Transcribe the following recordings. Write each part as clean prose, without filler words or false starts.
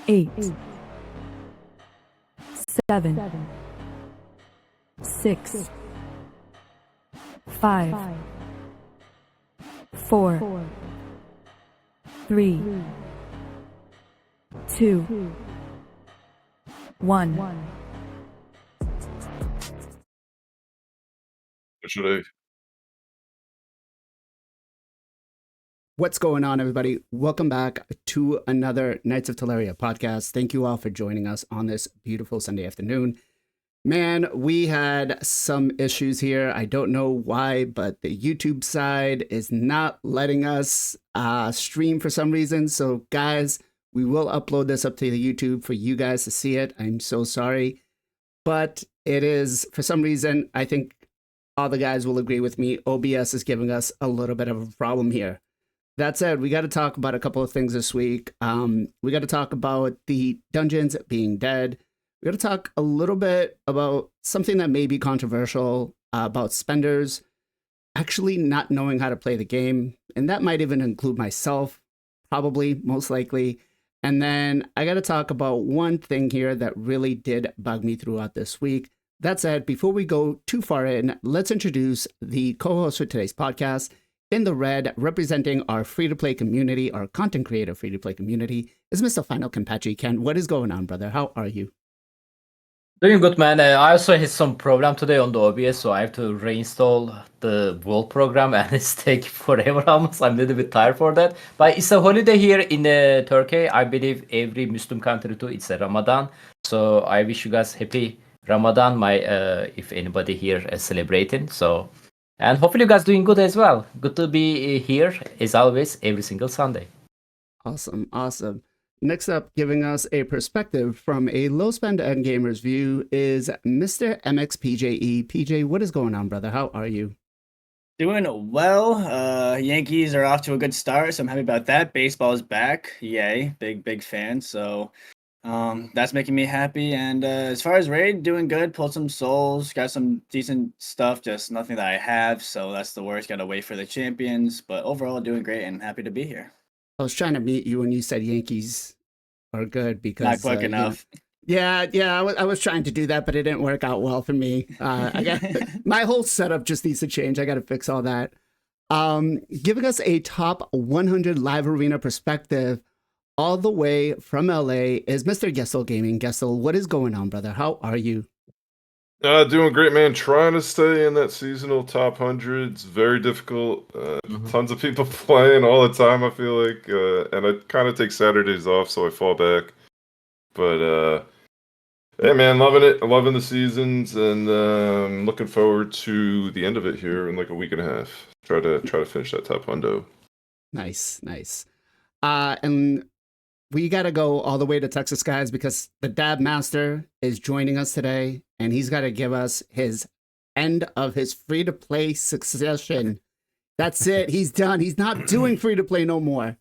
8, 7, 6, 5, 4, 3, 2, 1. Should I? What's going on, everybody? Welcome back to another Knights of Teleria podcast. Thank you all for joining us on this beautiful Sunday afternoon. Man, we had some issues here. I don't know why, but the YouTube side is not letting us stream for some reason. So, guys, we will upload this up to the YouTube for you guys to see it. I'm so sorry. But it is, for some reason, I think all the guys will agree with me. OBS is giving us a little bit of a problem here. That said, we got to talk about a couple of things this week. We got to talk about the dungeons being dead. We got to talk a little bit about something that may be controversial about spenders actually not knowing how to play the game. And that might even include myself, probably, most likely. And then I got to talk about one thing here that really did bug me throughout this week. That said, before we go too far in, let's introduce the co-host for today's podcast. In the red, representing our free-to-play community, our content creator free-to-play community, is Mr. Final Kenpachi. Ken, what is going on, brother? How are you? Doing good, man. I also had some problem today on the OBS, so I have to reinstall the World program, and it's taking forever almost. I'm a little bit tired for that. But it's a holiday here in Turkey. I believe every Muslim country too. It's a Ramadan. So I wish you guys happy Ramadan. If anybody here is celebrating. And hopefully you guys doing good as well. Good to be here as always every single Sunday. Awesome, awesome. Next up, giving us a perspective from a low spend end gamer's view is Mr. MXPJE. PJ, what is going on, brother? How are you? Doing well. Yankees are off to a good start, so I'm happy about that. Baseball is back. Yay. Big fan. So that's making me happy. And as far as raid, doing good. Pulled some souls, got some decent stuff, just nothing that I have. So that's the worst. Gotta wait for the champions. But overall, doing great and happy to be here. I was trying to meet you when you said Yankees are good because Not quick enough. Yeah, I was trying to do that, but it didn't work out well for me. My whole setup just needs to change. I got to fix all that. Giving us a top 100 live arena perspective all the way from LA is Mr. Gessel Gaming. Gessel, what is going on, brother? How are you? Doing great, man. Trying to stay in that seasonal top 100. It's very difficult. Tons of people playing all the time, I feel like. And I kind of take Saturdays off, so I fall back. But, hey, man, loving it. Loving the seasons, and looking forward to the end of it here in like a week and a half. Try to finish that top hundo. Nice. And we got to go all the way to Texas, guys, because the Dab Master is joining us today, and he's got to give us his end of his free-to-play succession. That's it. He's done. He's not doing free-to-play no more.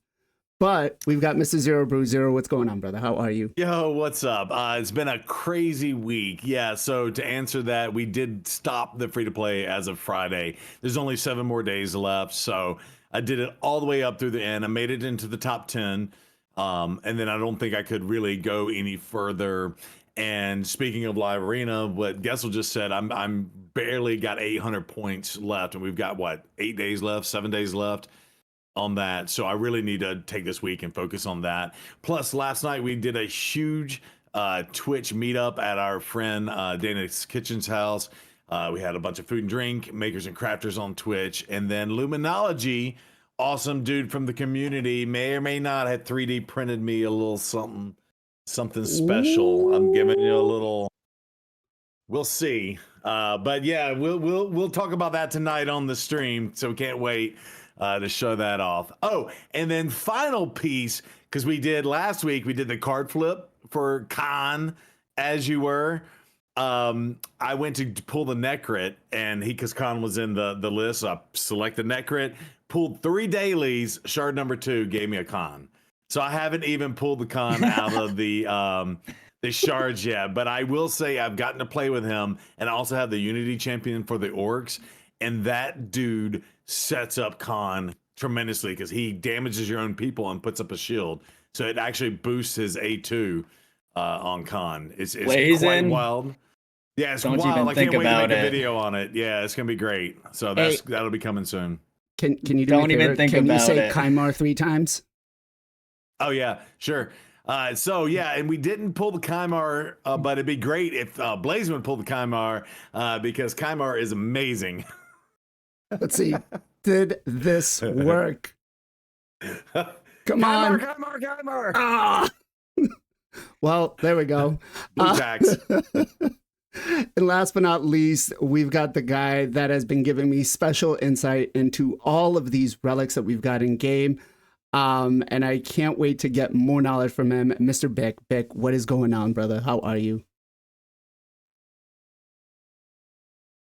But we've got Mr. Zero Brew Zero. What's going on, brother? How are you? Yo, what's up? It's been a crazy week. Yeah, so to answer that, we did stop the free-to-play as of Friday. There's only 7 more days left, so I did it all the way up through the end. I made it into the top 10. And then I don't think I could really go any further. And speaking of live arena, what Gessel just said, I'm barely got 800 points left, and we've got 8 days left, 7 days left on that. So I really need to take this week and focus on that. Plus, last night we did a huge Twitch meetup at our friend Dana's Kitchen's house. We had a bunch of food and drink makers and crafters on Twitch, and then Luminology. Awesome dude from the community, may or may not have 3D printed me a little something special. Ooh. I'm giving you a little. We'll see. But yeah, we'll talk about that tonight on the stream. So we can't wait to show that off. Oh, and then final piece, because we did last week, we did the card flip for Khan, as you were. I went to pull the Necrit, and because Khan was in the list, so I selected Necrit. Pulled 3 dailies. Shard number 2 gave me a con. So I haven't even pulled the con out of the shards yet. But I will say I've gotten to play with him, and I also have the Unity champion for the orcs. And that dude sets up con tremendously because he damages your own people and puts up a shield. so it actually boosts his A2 on con. It's quite Blazing. wild. Yeah, it's Don't wild. even I think can't wait to about make a it. video on it. Yeah, it's gonna be great. So Hey. that'll be coming soon. Can you do me Don't a even favor? think Can you about say it. Kymar 3 times? Oh yeah, sure. So yeah, and we didn't pull the Kymar, but it'd be great if Blazing would pull the Kymar because Kymar is amazing. Let's see. Did this work? Come on. Kymar. Ah! Well, there we go. Blue tax. And last but not least, we've got the guy that has been giving me special insight into all of these relics that we've got in game. And I can't wait to get more knowledge from him. Mr. Bick, what is going on, brother? How are you?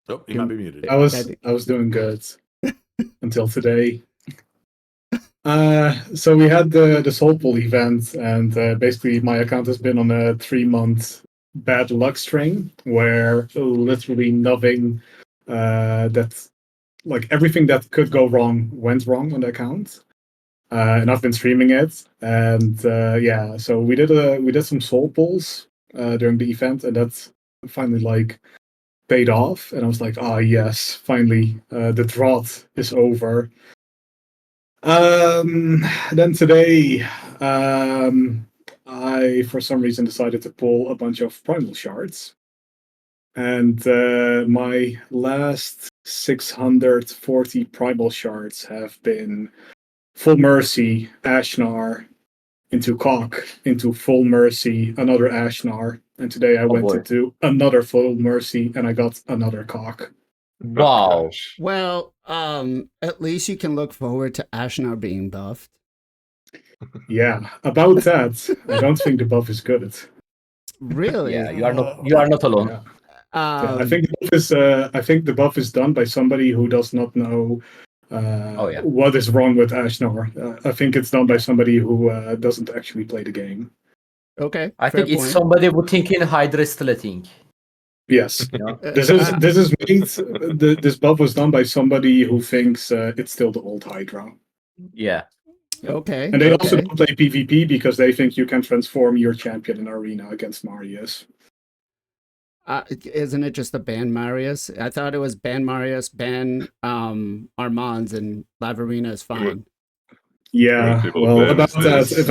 Oh, he might be muted. I was doing good until today. So we had the Soul Pool event, and basically my account has been on a 3-month bad luck string where literally nothing that like everything that could go wrong went wrong on the account. And I've been streaming it, and yeah, so we did some Soul Pools during the event, and that's finally like paid off, and I was like, ah, yes, finally, the drought is over. Then today, I for some reason decided to pull a bunch of primal shards, and my last 640 primal shards have been Full Mercy, Ashnar, into Cock, into Full Mercy, another Ashnar, and today I went boy. into another Full Mercy and I got another Cock. Wow. Gosh. Well, at least you can look forward to Ashnar being buffed. Yeah, about that, I don't think the buff is good. Really? Yeah, you are not alone. Yeah. Yeah, Um, I think the buff is done by somebody who does not know Yeah. what is wrong with Ashnar. I think it's done by somebody who doesn't actually play the game. okay. I fair think it's point. somebody who thinking Hydra still a thing. Yes, You know? this is made. This buff was done by somebody who thinks it's still the old Hydra, Yeah. Okay. and they also okay. don't play PvP because they think you can transform your champion in arena against Marius. Isn't it just the ban Marius? I thought it was ban Marius, ban Armands, and Lavarina is fine. Yeah, people to well, ban about these that, days. if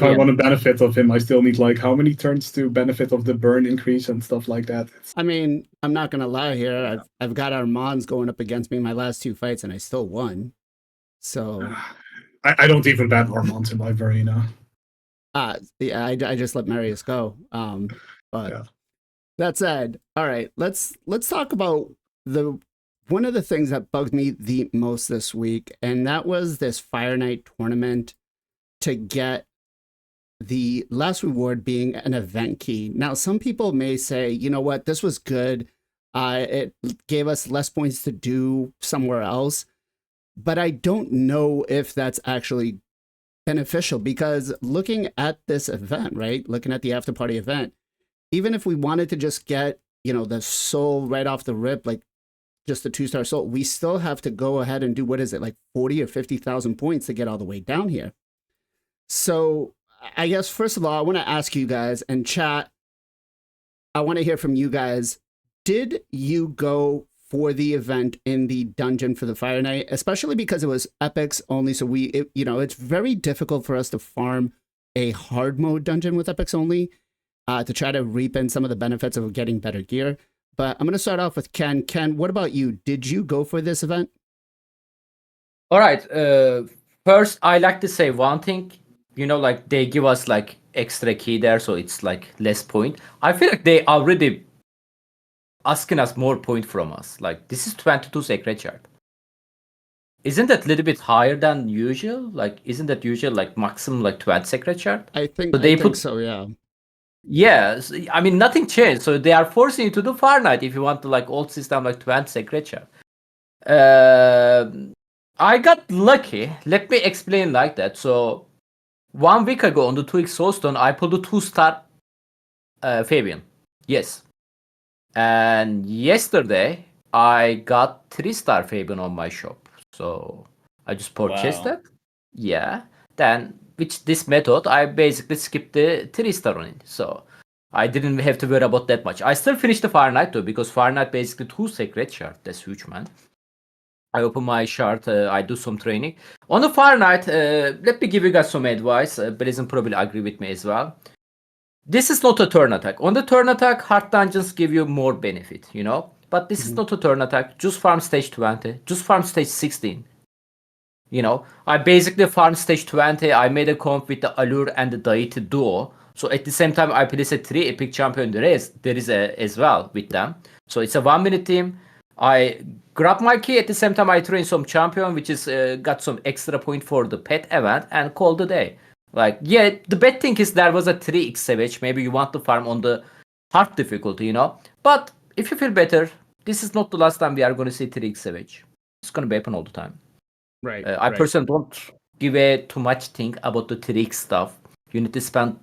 I Yeah. want to benefit of him, I still need like how many turns to benefit of the burn increase and stuff like that. I mean, I'm not gonna lie here. I've got Armands going up against me in my last 2 fights, and I still won. So, I don't even ban Hormones in my arena. yeah, I just let Marius go. But Yeah. that said, all right, let's talk about one of the things that bugged me the most this week, and that was this Fire Night tournament to get the last reward being an event key. Now, some people may say, you know what, this was good. It gave us less points to do somewhere else, but I don't know if that's actually beneficial, because looking at this event, right, looking at the after party event, even if we wanted to just get, the soul right off the rip, like just the 2-star soul, we still have to go ahead and do, what is it, like 40 or 50,000 points to get all the way down here. So I guess, first of all, I want to ask you guys, and chat, I want to hear from you guys. Did you go for the event in the dungeon for the Fire Night, especially because it was epics only? So it's very difficult for us to farm a hard mode dungeon with epics only, to try to reap in some of the benefits of getting better gear. But I'm going to start off with Ken. Ken, what about you? Did you go for this event? All right. First, I like to say one thing. Like they give us like extra key there, so it's like less point. I feel like they already asking us more point from us. Like this is 22 sacred shard. Isn't that a little bit higher than usual? Like, isn't that usual like maximum like 20 sacred shard? I think So they I think put so, yeah. Yes, I mean nothing changed. So they are forcing you to do Far Night if you want to like old system like 20 sacred shard. I got lucky. Let me explain like that. So 1 week ago on the 2x Soulstone, I pulled a 2-star Fabian. Yes. And yesterday, I got 3-star Fabian on my shop. So I just purchased Wow. it. Yeah. Then with this method, I basically skipped the 3-star on it. So I didn't have to worry about that much. I still finished the Fahrenheit though, because Fahrenheit basically 2 sacred shard. That's huge, man. I open my chart, I do some training. On the Fahrenheit, let me give you guys some advice. Blazin probably agree with me as well. This is not a turn attack. On the turn attack, hard dungeons give you more benefit, you know? But this is not a turn attack. Just farm stage 20. Just farm stage 16. You know, I basically farm stage 20. I made a comp with the Allure and the Deity duo. So at the same time, I place a 3 epic champion there is as well with them. So it's a 1-minute team. I grab my key at the same time. I train some champion, which is got some extra point for the pet event, and call the day. Like, yeah, the bad thing is there was a 3x savage. Maybe you want to farm on the hard difficulty, you know. But if you feel better, this is not the last time we are going to see 3x savage. It's going to happen all the time. Right. I personally don't give a too much think about the 3x stuff. You need to spend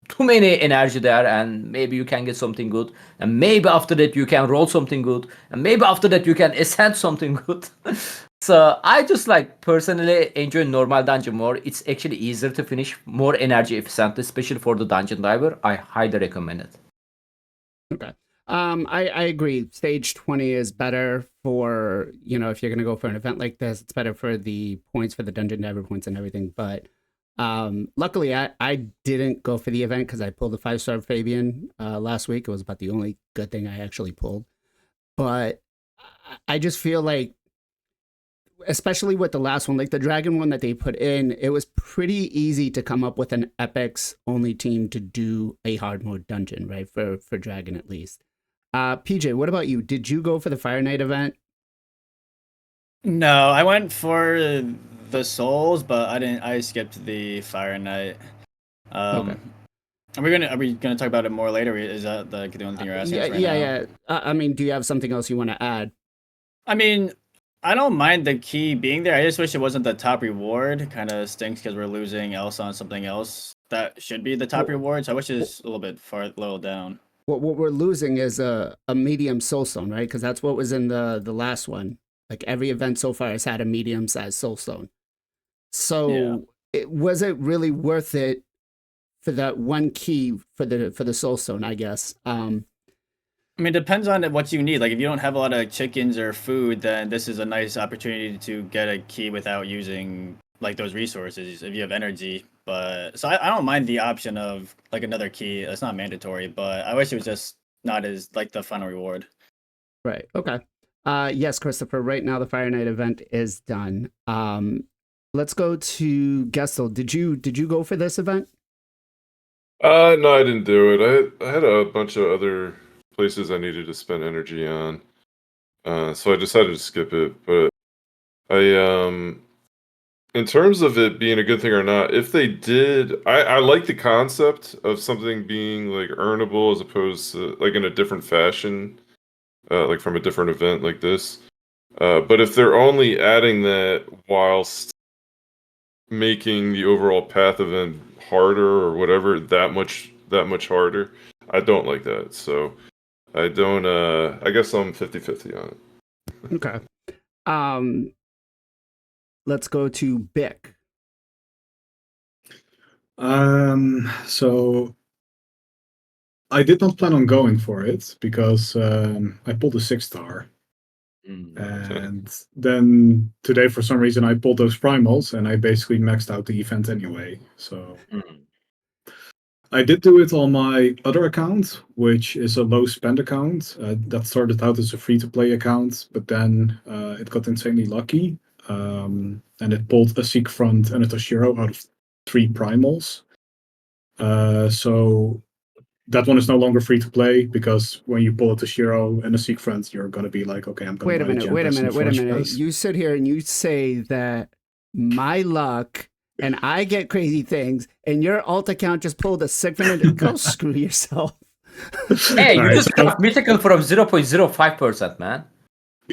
too many energy there, and maybe you can get something good, and maybe after that you can roll something good, and maybe after that you can ascend something good. So I just like personally enjoy normal dungeon more. It's actually easier to finish, more energy efficient, especially for the dungeon diver. I highly recommend it. Okay. I agree. Stage 20 is better for, you know, if you're gonna go for an event like this, it's better for the points, for the dungeon diver points and everything. But luckily I didn't go for the event because I pulled a 5-star Fabian last week. It was about the only good thing I actually pulled. But I just feel like, especially with the last one, like the dragon one that they put in, it was pretty easy to come up with an epics only team to do a hard mode dungeon, right? For dragon at least. PJ, what about you? Did you go for the Fire Knight event? No, I went for the souls, but I didn't. I skipped the Fire Knight. Okay. Are we gonna talk about it more later? Is that the only thing you're asking us right now? Yeah. I mean, do you have something else you want to add? I mean, I don't mind the key being there. I just wish it wasn't the top reward. Kind of stinks because we're losing Elsa on something else that should be the top reward. So I wish it's a little bit low down. What we're losing is a medium Soulstone, right? Because that's what was in the last one. Like every event so far has had a medium-sized Soulstone. So was it really worth it for that one key for the Soulstone, I guess? I mean, it depends on what you need. Like, if you don't have a lot of chickens or food, then this is a nice opportunity to get a key without using like those resources. If you have energy, but so I don't mind the option of like another key. It's not mandatory, but I wish it was just not as like the final reward. Right. Okay. Yes, Christopher. Right now, the Fire Knight event is done. Let's go to Gestel. Did you go for this event? No, I didn't do it. I had a bunch of other places I needed to spend energy on, so I decided to skip it. But in terms of it being a good thing or not, if they did, I like the concept of something being like earnable as opposed to like in a different fashion, like from a different event like this. But if they're only adding that whilst making the overall path event harder or whatever, that much harder, I don't like that. So I don't, I guess I'm 50-50 on it. Okay. Let's go to Bick. So I did not plan on going for it because I pulled a 6-star. And then today, for some reason, I pulled those primals and I basically maxed out the event anyway. So I did do it on my other account, which is a low spend account. That started out as a free-to-play account, but then it got insanely lucky. And it pulled a Seek Front and a Toshiro out of 3 primals. So that one is no longer free to play because when you pull a Toshiro and a Seek Front, you're gonna be like, okay, I'm gonna Wait a minute. You sit here and you say that my luck and I get crazy things, and your alt account just pulled a Seek Front and go screw yourself. Hey, you just got mythical from 0.05%, man.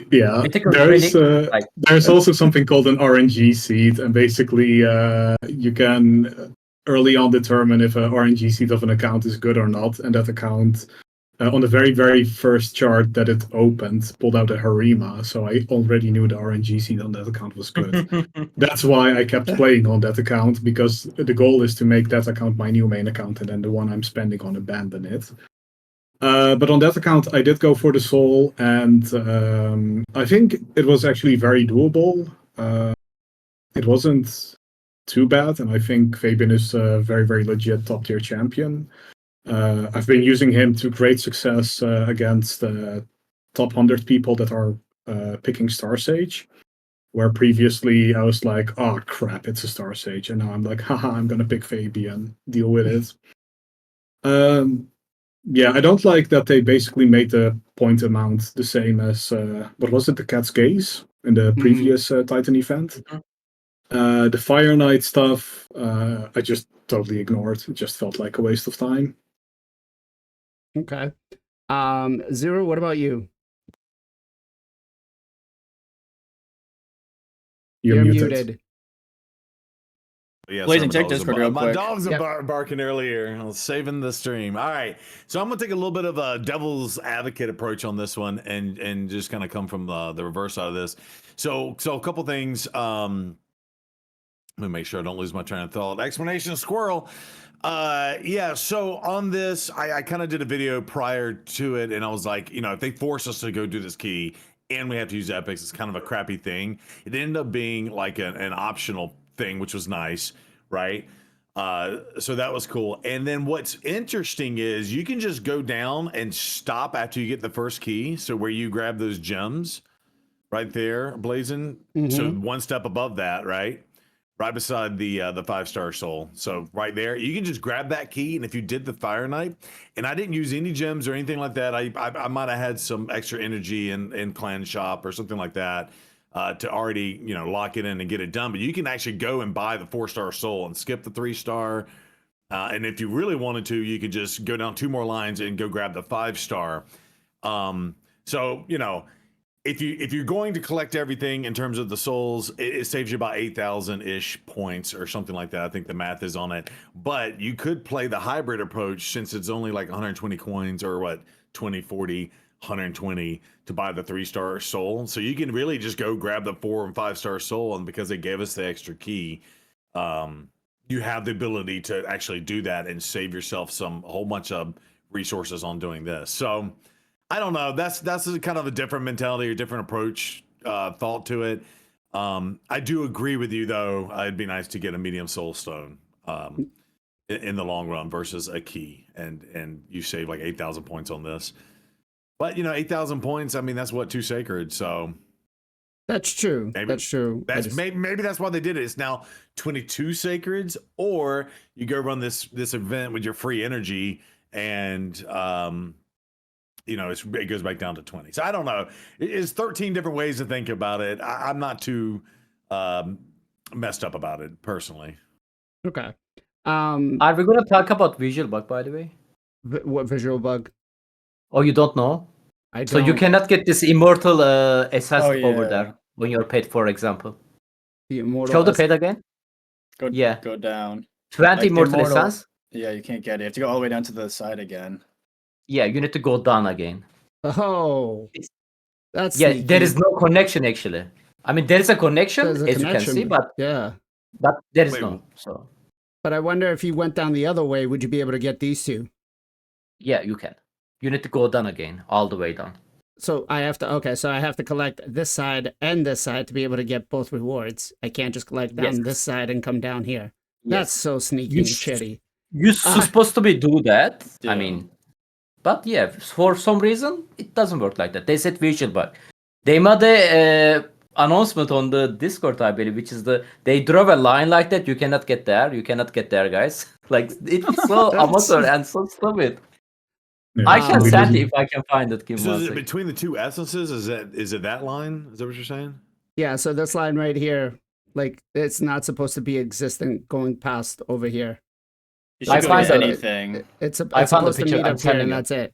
Yeah, there's also something called an RNG seed, and basically you can early on determine if an RNG seed of an account is good or not, and that account on the very, very first chart that it opened, pulled out a Harima, so I already knew the RNG seed on that account was good. That's why I kept playing on that account, because the goal is to make that account my new main account, and then the one I'm spending on abandon it. But on that account, I did go for the soul, and I think it was actually very doable. It wasn't too bad, and I think Fabian is a very, very legit top tier champion. I've been using him to great success against top 100 people that are picking Star Sage, where previously I was like, oh crap, it's a Star Sage, and now I'm like, haha, I'm gonna pick Fabian, deal with it. Yeah, I don't like that they basically made the point amount the same as what was it, the Cat's Gaze in the previous Titan event. The Fire Knight stuff, I just totally ignored. It just felt like a waste of time. Okay. Zero, what about you? You're muted. Yeah, Blazing, sorry, check Discord real my quick. dogs Yep. are barking earlier. I was saving the stream. All right, so I'm gonna take a little bit of a devil's advocate approach on this one, and just kind of come from the reverse side of this. So a couple things. Let me make sure I don't lose my train of thought. Explanation squirrel. Yeah. So on this, I kind of did a video prior to it, and I was like, if they force us to go do this key and we have to use epics, it's kind of a crappy thing. It ended up being like an optional thing, which was nice, right? So that was cool. And then what's interesting is you can just go down and stop after you get the first key. So where you grab those gems right there, Blazing. So one step above that, right? Right beside the 5-star soul. So right there, you can just grab that key. And if you did the Fire Knight, and I didn't use any gems or anything like that, I might have had some extra energy in Clan Shop or something like that to already lock it in and get it done. But you can actually go and buy the 4-star soul and skip the 3-star. And if you really wanted to, you could just go down 2 more lines and go grab the 5-star. So if you're going to collect everything in terms of the souls, it saves you about 8,000 ish points or something like that. I think the math is on it. But you could play the hybrid approach, since it's only like 120 coins, or what, 20, 40, 120 to buy the 3-star soul. So you can really just go grab the 4 and 5-star soul, and because they gave us the extra key, you have the ability to actually do that and save yourself a whole bunch of resources on doing this. So I don't know. That's kind of a different mentality or different approach, thought to it. I do agree with you, though. It'd be nice to get a medium Soulstone in the long run versus a key, and you save like 8,000 points on this. But 8,000 points. I mean, that's what 2 sacred. So That's true. maybe, That's true. Maybe that's why they did it. It's now 22 sacreds, or you go run this event with your free energy, and it goes back down to 20. So I don't know. It's 13 different ways to think about it. I'm not too messed up about it personally. Okay. Are we gonna talk about visual bug, by the way? What visual bug? Oh, you don't know? I don't. So you cannot get this immortal SS Oh, over yeah. there when you're paid, for example. The immortal. Show the paid again. Go down. 20 Like immortal immortal- essence. Yeah, you can't get it. You have to go all the way down to the side again. Yeah, you need to go down again. Oh, that's Yeah, sneaky. there is no connection actually. I mean, there is a connection, There's a as you can see, but yeah. there is Wait, no. So But I wonder if you went down the other way, would you be able to get these 2? yeah, you can. You need to go down again, all the way down. So I have to collect this side and this side to be able to get both rewards. I can't just collect down Yes. this side and come down here. Yes. That's so sneaky You and sh- shitty. You're supposed to be do that. Yeah. I mean, but yeah, for some reason it doesn't work like that. They said visual bug. They made a announcement on the Discord, I believe, which is they draw a line like that. You cannot get there. You cannot get there, guys. Like it's so amateur and so stupid. Yeah, I can we send didn't- it if I can find it. Give me So one is it second. between the 2 essences? Is it that line? Is that what you're saying? Yeah, so this line right here, like it's not supposed to be existent going past over here. You I should go find to that- anything. It's I found the supposed to picture. meet I'm up here sending and you. that's it.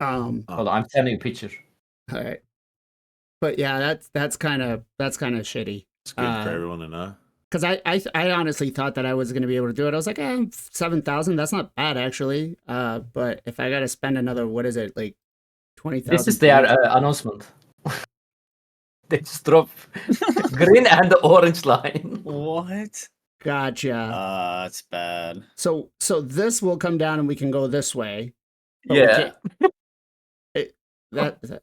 Hold on, I'm sending a picture. All right. But yeah, that's kind of shitty. It's good for everyone to know. because I honestly thought that I was going to be able to do it. I was like, 7,000. That's not bad actually. But if I got to spend another, what is it, like 20,000? This is their announcement. They just drop green and the orange line. What? Gotcha. That's bad. So this will come down and we can go this way. but we Yeah. can't-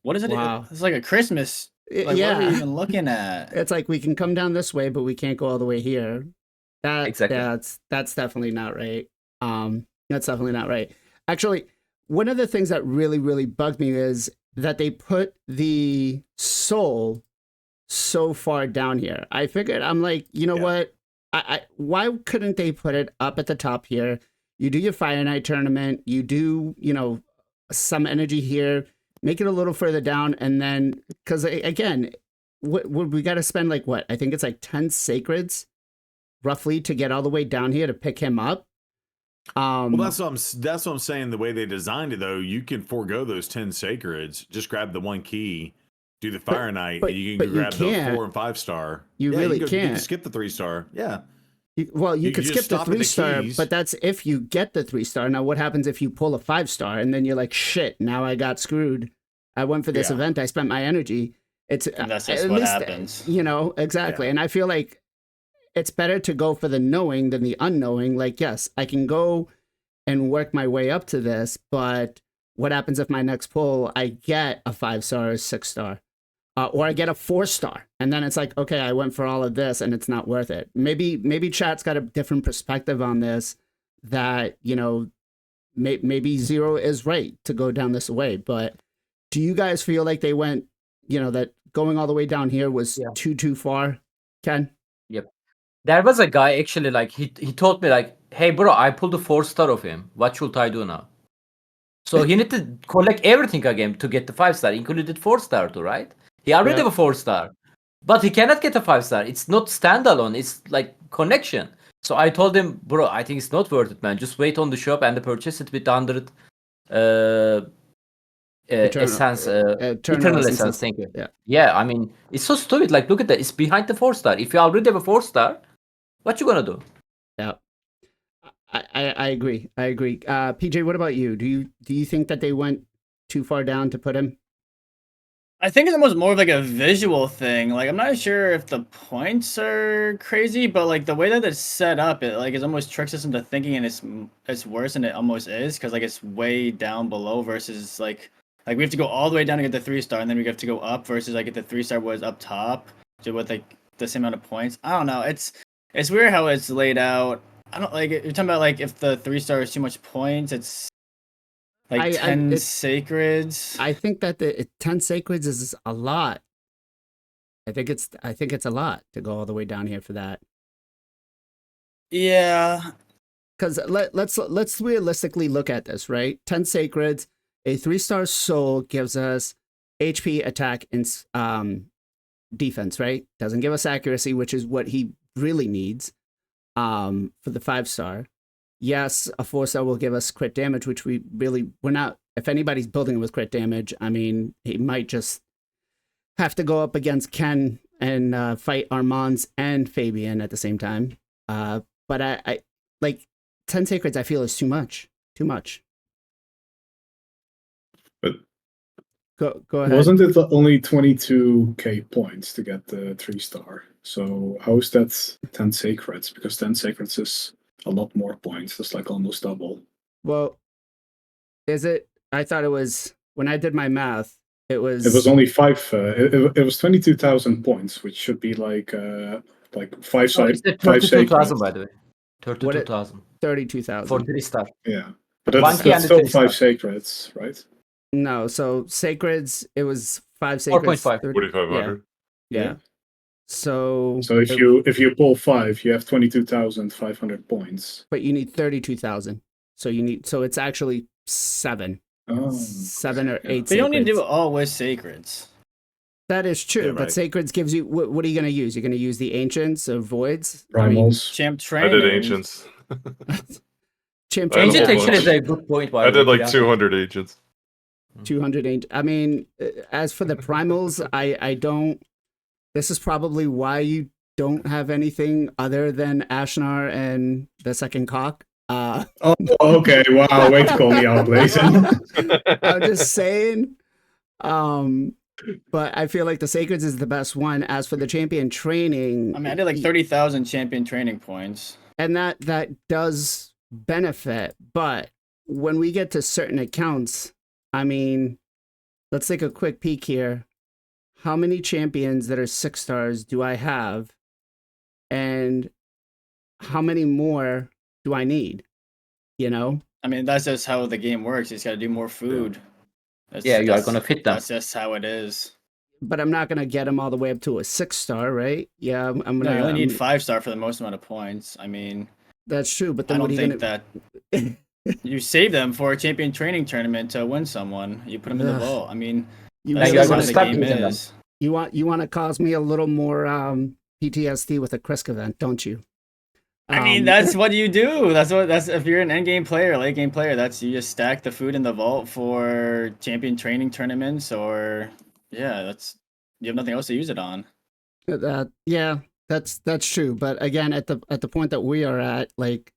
What is it? Wow. It's like a Christmas. Like, what are we even looking at? It's like we can come down this way, but we can't go all the way here. Exactly. That's definitely not right. That's definitely not right. Actually, one of the things that really, really bugged me is that they put the soul so far down here. I figured, I'm like, you know what? Why couldn't they put it up at the top here? You do your Fire Night tournament, you do, some energy here, make it a little further down, and then, because again, we got to spend like what? I think it's like 10 sacreds roughly to get all the way down here to pick him up. Well, that's what I'm saying. The way they designed it, though, you can forego those 10 sacreds. Just grab the one key, do the Fire Night, and you can grab the 4 and 5 star. You really you can't. can skip the 3 star. Yeah. You could just skip the stop at 3 star, keys. but that's if you get the 3 star. Now, what happens if you pull a 5 star and then you're like, shit, now I got screwed. I went for this event. I spent my energy. And that's just what happens. Exactly. Yeah. And I feel like it's better to go for the knowing than the unknowing. Like, yes, I can go and work my way up to this, but what happens if my next pull, I get a 5 star or 6 star? Or I get a 4 star, and then it's like, okay, I went for all of this, and it's not worth it. Maybe chat's got a different perspective on this. That maybe 0 is right to go down this way. But do you guys feel like they went, that going all the way down here was too far? Ken? Yep. There was a guy actually, like he told me like, hey bro, I pulled a 4 star of him. What should I do now? So he need to collect everything again to get the 5 star, included 4 star too, right? He already have a 4 star, but he cannot get a 5 star. It's not standalone. It's like connection. So I told him, bro, I think it's not worth it, man. Just wait on the shop and purchase it with 100 essence, eternal essence. Thank you. Yeah. I mean, it's so stupid. Like, look at that. It's behind the 4 star. If you already have a 4 star, what you gonna do? Yeah. I agree. PJ, what about you? Do you think that they went too far down to put him? I think it's almost more of like a visual thing. Like, I'm not sure if the points are crazy, but like the way that it's set up, it almost tricks us into thinking, and it's worse than it almost is, because like it's way down below versus like we have to go all the way down to get the 3 star, and then we have to go up versus like if the 3 star was up top with like the same amount of points. I don't know. It's weird how it's laid out. I don't like. You're talking about like if the 3 star is too much points, it's like 10 sacreds. I think that the 10 sacreds is a lot. I think it's a lot to go all the way down here for that. Yeah. Because let's realistically look at this, right? 10 sacreds, a 3 star soul gives us HP, attack, and defense, right? Doesn't give us accuracy, which is what he really needs for the 5 star. Yes, a 4 star will give us crit damage, which we're not. If anybody's building with crit damage, I mean, he might just have to go up against Ken and fight Armands and Fabian at the same time. But I like 10 sacreds. I feel is too much. But go ahead. Wasn't it only 22k points to get the 3 star? So how is that 10 sacreds? Because 10 sacreds is a lot more points. That's like almost double. Well, is it? I thought it was, when I did my math, it was only 5. It was 22,000 points, which should be like 5 sides. 32,000 by the way. 32,000. 32,000 for 3 star. Yeah, but that's still 5 sacreds, right? No, so sacreds, it was 5 sacreds. 4.5. 4,500. Yeah. So if you pull 5, you have 22,500 points. But you need 32,000. So it's actually 7. Oh, 7 or 8. But you don't need to do it all with sacreds. That is true, Yeah, but right. sacreds gives you what are you going to use? You're going to use the ancients or voids? Primals. Champ I trainers. did ancients. Champ I don't Ancient know. actually is a good point. By I the did way, like 200 agents. 200 ancient. I mean, as for the primals, I don't. This is probably why you don't have anything other than Ashnar and the second cock. Oh, okay. Wow. Way to call me out, Blazing. I'm just saying. But I feel like the Sacreds is the best one. As for the champion training, I mean, I did like 30,000 champion training points. and that does benefit. But when we get to certain accounts, I mean, let's take a quick peek here. How many champions that are 6 stars do I have? And how many more do I need? You know? I mean, that's just how the game works. You just got to do more food. Yeah, you are gonna fit them. That's just how it is. But I'm not gonna get them all the way up to a 6 star, right? Yeah, I'm No, gonna. you only need 5-star for the most amount of points. I mean, That's true, but I then what don't are you think gonna? that you save them for a champion training tournament to win someone. You put them in the Ugh. vault. I mean, You that's you are just gonna how the start game using them. is. You want to cause me a little more PTSD with a Krisk event, don't you? I mean, that's what you do. That's if you're an end game player, late game player, that's you just stack the food in the vault for champion training tournaments, or yeah, that's you have nothing else to use it on. Yeah, that's true. But again, at the point that we are at, like,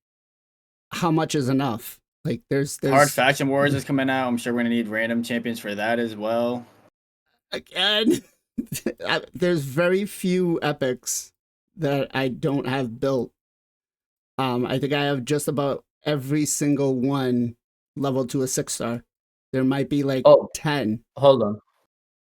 how much is enough? Like, there's Hard Faction Wars is coming out. I'm sure we're gonna need random champions for that as well. again, there's very few epics that I don't have built. I think I have just about every single one leveled to a 6 star. There might be like Oh. 10. Hold on.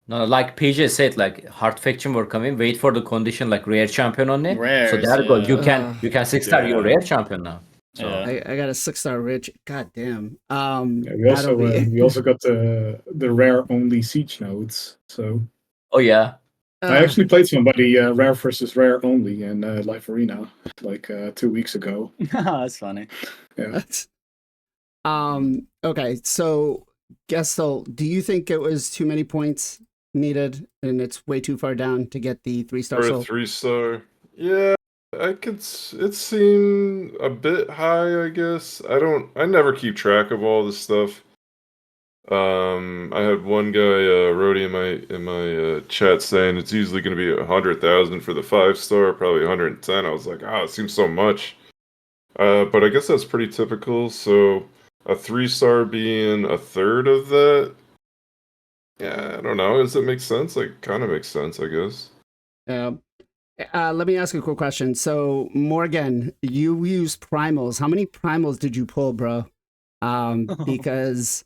No, like PJ said, like hard faction were coming. Wait for the condition, like rare champion on it. So Rares, there you go. yeah. You can 6 star your Yeah. rare champion now. So Yeah. I got a 6 star rich. God damn. Yeah, That'll be. we also got the rare only siege nodes. So oh yeah. I actually played somebody rare versus rare only in Live Arena like 2 weeks ago. That's funny. Yeah. Okay, so Gestel, do you think it was too many points needed and it's way too far down to get the 3-star For a soul? 3-star, yeah, it seemed a bit high, I guess. I never keep track of all this stuff. I had one guy, Rody, in my chat saying it's usually going to be 100,000 for the 5-star, probably 110. I was like, it seems so much. But I guess that's pretty typical. So a 3-star being a third of that, yeah, I don't know. Does it make sense? Like, kind of makes sense, I guess. Yeah. Let me ask you a quick question. So Morgan, you use primals. How many primals did you pull, bro? Because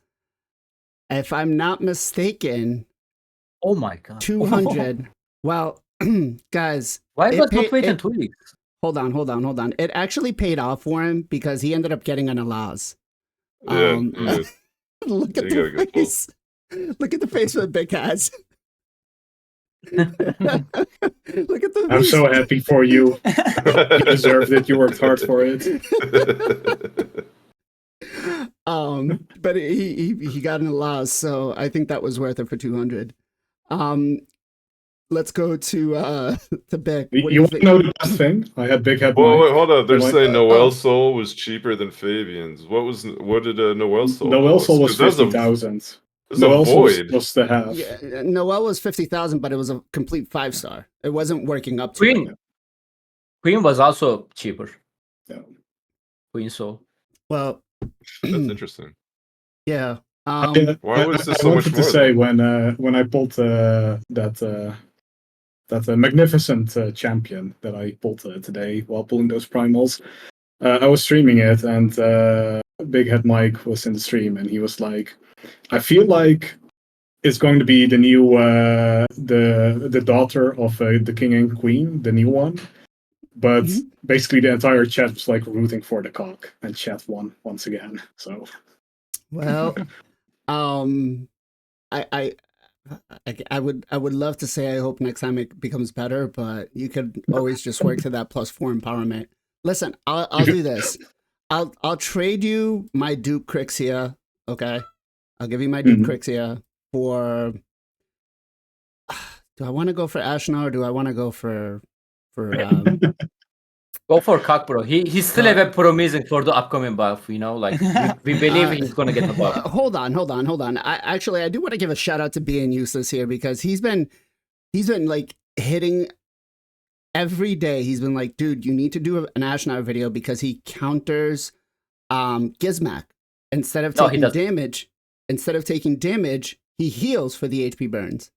if I'm not mistaken, Oh my god. 200. Well, guys, Why it was paid- not waiting it- 2 weeks? hold on. It actually paid off for him because he ended up getting an Alaz. Yeah, yeah. Look at You gotta the go full. face. Look at the face that Big has. Look at the I'm face. so happy for you. You deserved it. You worked hard for it. But he got an Alaz, so I think that was worth it for 200. Let's go to Bick. What do You want think? to know the best thing? I had Big Head Well, Mike. wait, hold on. They're Like, saying Noel oh. Soul was cheaper than Fabian's. What did Noel Soul? Noel Soul was cost? 'Cause that's 50,000. That's a Noel Soul was void. supposed to have. Yeah, Noel was 50,000, but it was a complete 5-star. It wasn't working up to it. Queen was also cheaper. Yeah. Queen Soul. Well, That's interesting. yeah. Why was this so I much wanted to more, say when I pulled that magnificent champion that I pulled today while pulling those primals, I was streaming it, and Big Head Mike was in the stream, and he was like, "I feel like it's going to be the new the daughter of the king and queen, the new one." But basically, the entire chat was like rooting for the cock, and chat won once again. So, Well, I would love to say I hope next time it becomes better, but you could always just work to that +4 empowerment. Listen, I'll do this. I'll trade you my Duke Crixia. Okay, I'll give you my Duke Crixia for. Do I want to go for Ashna or do I want to go for? Go for cock, bro. He still have a promising for the upcoming buff. You know, like we believe he's gonna get the buff. Hold on. I do want to give a shout out to being useless here because he's been like hitting every day he's been like, dude, you need to do an Ashnard video because he counters Gizmak. Instead of No, he taking doesn't. damage, he heals for the HP burns.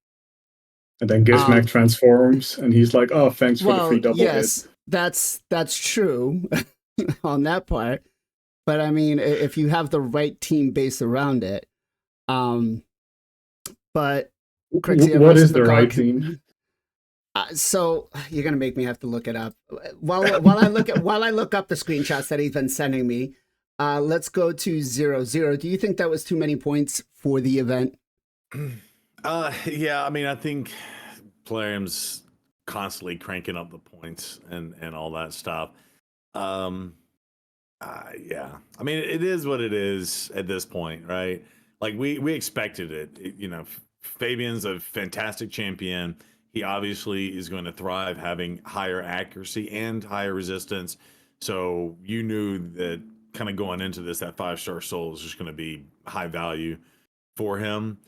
And then Gizmak transforms, and he's like, "Oh, thanks for the free double yes, hit." that's true on that part. But I mean, if you have the right team based around it, but Crixie, What is the right team? So you're gonna make me have to look it up. While I look up the screenshots that he's been sending me, let's go to 0-0. Do you think that was too many points for the event? Yeah, I mean, I think Plarium's constantly cranking up the points and all that stuff. Yeah, I mean, it is what it is at this point, right? Like we expected it. You know, Fabian's a fantastic champion. He obviously is going to thrive having higher accuracy and higher resistance. So you knew that kind of going into this, that 5-star soul is just going to be high value for him.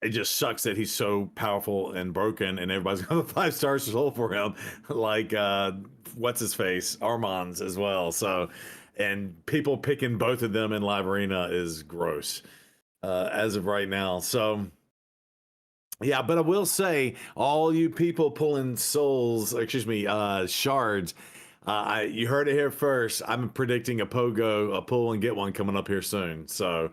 It just sucks that he's so powerful and broken, and everybody's got a 5-star soul for him. Like what's his face, Armand's as well. So, and people picking both of them in live arena is gross as of right now. So. Yeah, but I will say, all you people pulling souls, shards, you heard it here first. I'm predicting a pull and get one coming up here soon. So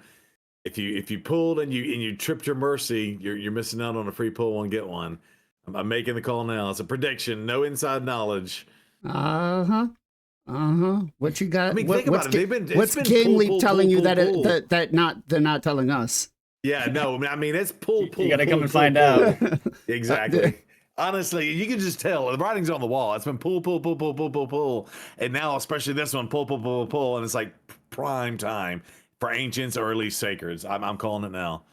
if you pulled and you tripped your mercy, you're missing out on a free pull and get one. I'm making the call now. It's a prediction, no inside knowledge. What you got? I mean, think about it. What's Game Leap telling you that they're not telling us? Yeah, no, I mean, it's pull. You gotta come and find out. Exactly. Honestly, you can just tell the writing's on the wall. It's been pull, and now especially this one, pull, and it's like prime time for ancients or at least sacreds. I'm calling it now.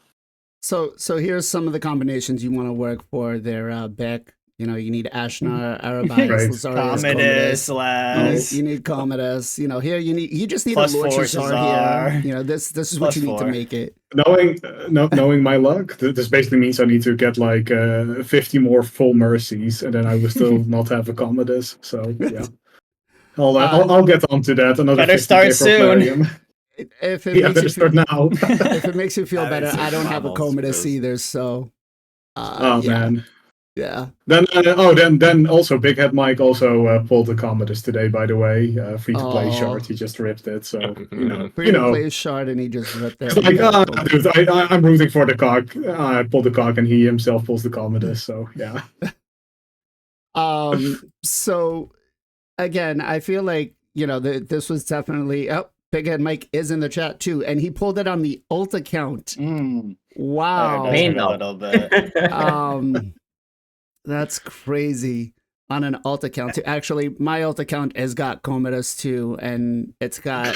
So here's some of the combinations you want to work for their Beck. You know, you need Ashnar, Arabias, Lazarius, Commodus, you need Commodus. You know, here you just need plus a Lord Shazar here. You know, this is what you need to +4. make it. Knowing my luck, this basically means I need to get like 50 more full mercies, and then I will still not have a Commodus. So yeah, I'll get onto that. Another better 50K start for soon. Plarium. If it Yeah, makes better you start now. if it makes you feel better, It's I don't have a almost Commodus gross. either. So, Oh yeah, man. yeah. Then also Big Head Mike also pulled the Commodus today. By the way, free to play Oh. shard. He just ripped it. So Free to play shard and he just ripped it. It's like, dude, I'm rooting for the cock. I pulled the cock, and he himself pulls the Commodus. So yeah. So again, I feel like this was definitely. Oh, Big Head Mike is in the chat too, and he pulled it on the ult account. Wow. A little bit. That's crazy on an alt account too. Actually, my alt account has got Commodus too, and it's got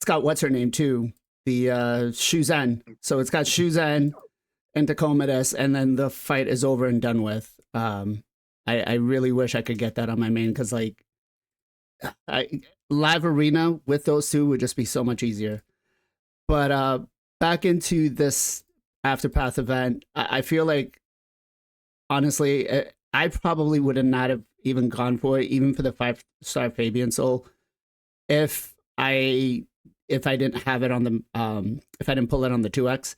what's her name too, the Shuzan. So it's got Shuzan into Commodus, and then the fight is over and done with. I really wish I could get that on my main because live arena with those two would just be so much easier. But back into this Afterpath event, I feel like, honestly, I probably would not have even gone for it, even for the 5-star Fabian Soul, if I didn't have it on the if I didn't pull it on the 2x.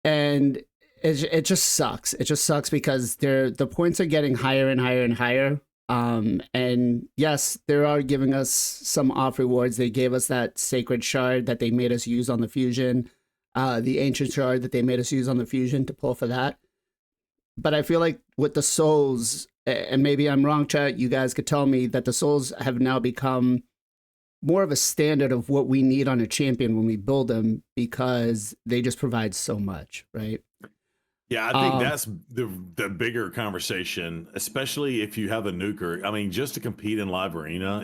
And it just sucks. It just sucks because the points are getting higher and higher and higher. And yes, they are giving us some off rewards. They gave us that sacred shard that they made us use on the fusion, the ancient shard that they made us use on the fusion to pull for that. But I feel like with the souls, and maybe I'm wrong, chat, you guys could tell me that the souls have now become more of a standard of what we need on a champion when we build them because they just provide so much, right? Yeah, I think that's the bigger conversation, especially if you have a nuker. I mean, just to compete in live arena,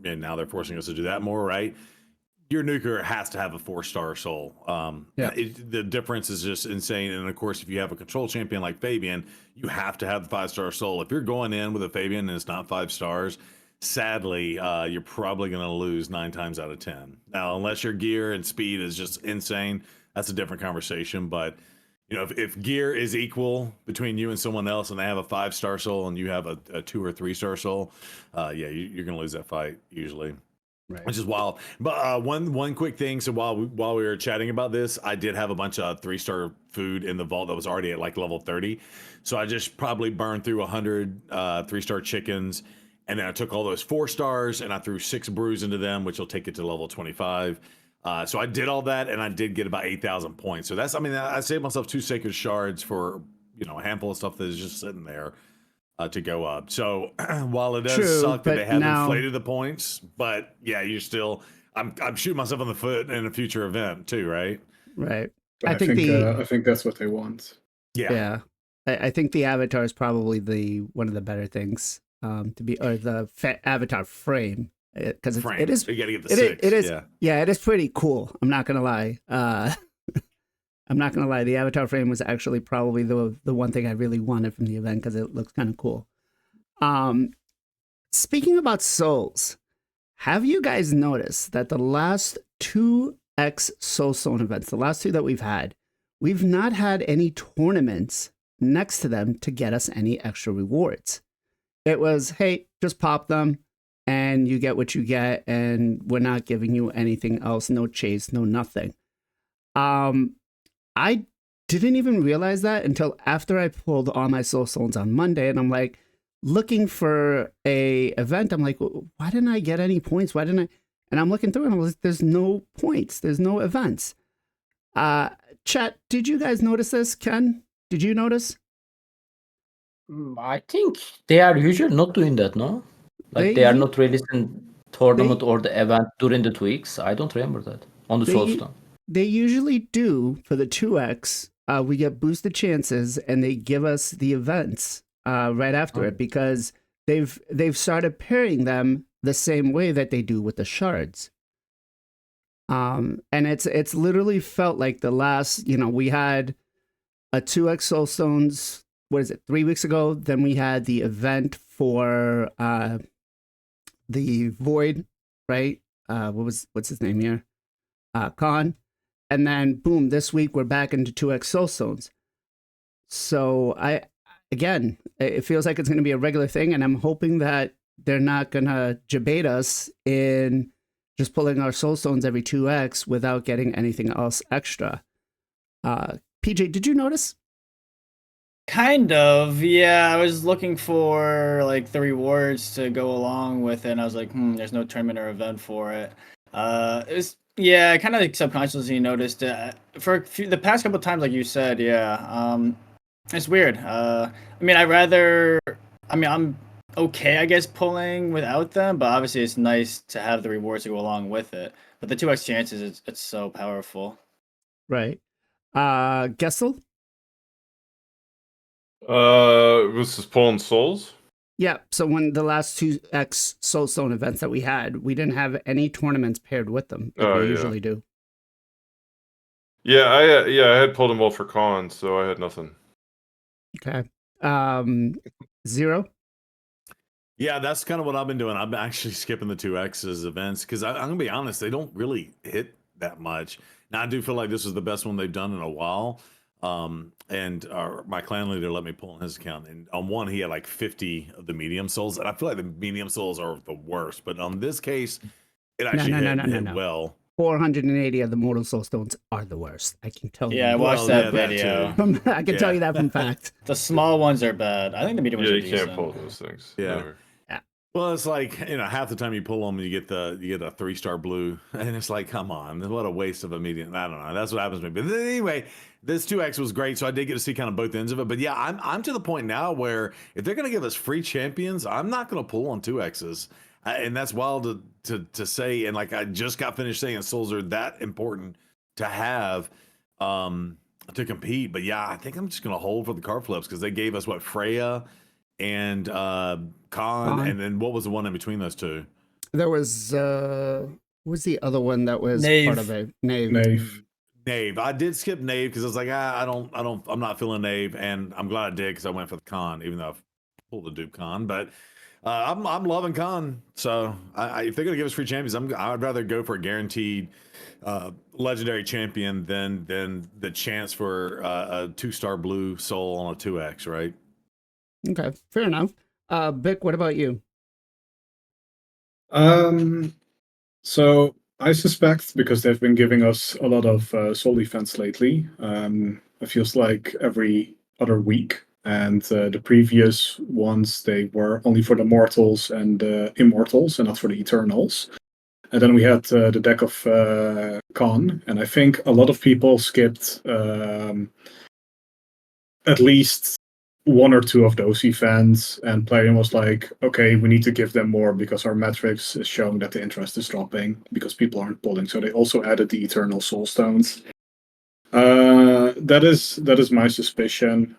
and now they're forcing us to do that more, right? Your nuker has to have a 4-star soul. The difference is just insane. And of course, if you have a control champion like Fabian, you have to have the 5-star soul. If you're going in with a Fabian and it's not 5 stars, sadly, you're probably going to lose 9 times out of 10. Now, unless your gear and speed is just insane, that's a different conversation. But if gear is equal between you and someone else, and they have a 5-star soul and you have a 2 or 3-star soul, you're gonna lose that fight usually. Right. Which is wild. But one quick thing. So while we were chatting about this, I did have a bunch of 3-star food in the vault that was already at like level 30. So I just probably burned through 100 3-star chickens, and then I took all those 4 stars and I threw 6 brews into them, which will take it to level 25. So I did all that, and I did get about 8,000 points. So I saved myself 2 sacred shards for a handful of stuff that is just sitting there. To go up. So while it does True, suck that but they have now- inflated the points, but yeah, I'm shooting myself in the foot in a future event too, right? Right. But I think I think that's what they want. Yeah. I think the avatar is probably one of the better things to be, or the avatar frame, because it is. You gotta get the It 6. is. Yeah. Yeah, it is pretty cool. I'm not gonna lie. I'm not gonna lie. The avatar frame was actually probably the one thing I really wanted from the event because it looks kind of cool. Speaking about souls, have you guys noticed that the last 2x Soulstone events, the last 2 that we've not had any tournaments next to them to get us any extra rewards. It was, hey, just pop them and you get what you get, and we're not giving you anything else, no chase, no nothing. I didn't even realize that until after I pulled all my Soulstones on Monday, and I'm like looking for a event. I'm like, why didn't I get any points? Why didn't I? And I'm looking through and I'm like, there's no points. There's no events. Chat, did you guys notice this? Ken, did you notice? I think they are usually not doing that, no? Like they are not releasing tournament or the event during the 2 weeks. I don't remember that on the Soulstone. They usually do for the 2x. We get boosted chances, and they give us the events right after it, because they've started pairing them the same way that they do with the shards. And it's literally felt like the last, we had a 2x Soulstones, what is it, 3 weeks ago? Then we had the event for the Void, right? What's his name here? Khan. And then boom, this week we're back into 2x Soulstones. So it feels like it's going to be a regular thing, and I'm hoping that they're not going to debate us in just pulling our Soulstones every 2x without getting anything else extra. PJ, did you notice? Kind of, yeah. I was looking for like the rewards to go along with it, and I was like, there's no tournament or event for it. Yeah, I kind of like subconsciously noticed it for the past couple of times, like you said. Yeah, it's weird. I'm okay, I guess, pulling without them, but obviously it's nice to have the rewards to go along with it. But the 2x chances, it's so powerful. Right. Gessel? Was this pulling souls? Yeah, so when the last 2x Soulstone events that we had, we didn't have any tournaments paired with them like we usually do. Yeah, I had pulled them all for cons, so I had nothing. Okay. Zero? Yeah, that's kind of what I've been doing. I've been actually skipping the 2X's events because I'm going to be honest, they don't really hit that much. Now, I do feel like this is the best one they've done in a while. And my clan leader let me pull on his account, and on one he had like 50 of the medium souls, and I feel like the medium souls are the worst, but on this case it actually hit well. 480 of the mortal Soulstones are the worst. I can tell you. Yeah, I watched that video. I can tell you that from fact. The small ones are bad. I think the medium ones are you decent. can't pull those things. Yeah. Never. Well, it's like, half the time you pull them, you get a 3-star blue, and it's like, come on, what a waste of a medium. I don't know. That's what happens to me. But anyway, this 2X was great, so I did get to see kind of both ends of it. But yeah, I'm to the point now where if they're going to give us free champions, I'm not going to pull on 2Xs. And that's wild to say. And like I just got finished saying souls are that important to have to compete. But yeah, I think I'm just going to hold for the card flips because they gave us Freya and Khan, and then what was the one in between those two? There was what was the other one that was part of it? Knave. I did skip Knave because I was like, I'm not feeling Knave, and I'm glad I did because I went for the Khan, even though I've pulled the dupe Khan. But I'm loving Con. So if they're gonna give us free champions, I'd rather go for a guaranteed legendary champion than the chance for a 2-star blue soul on a 2x, right? Okay, fair enough. Vic, what about you? So I suspect because they've been giving us a lot of soul events lately. It feels like every other week, and the previous ones they were only for the mortals and immortals, and not for the eternals. And then we had the deck of Khan, and I think a lot of people skipped at least one or two of those events, and playing was like, okay, we need to give them more because our metrics is showing that the interest is dropping because people aren't pulling. So they also added the Eternal Soulstones. That is my suspicion.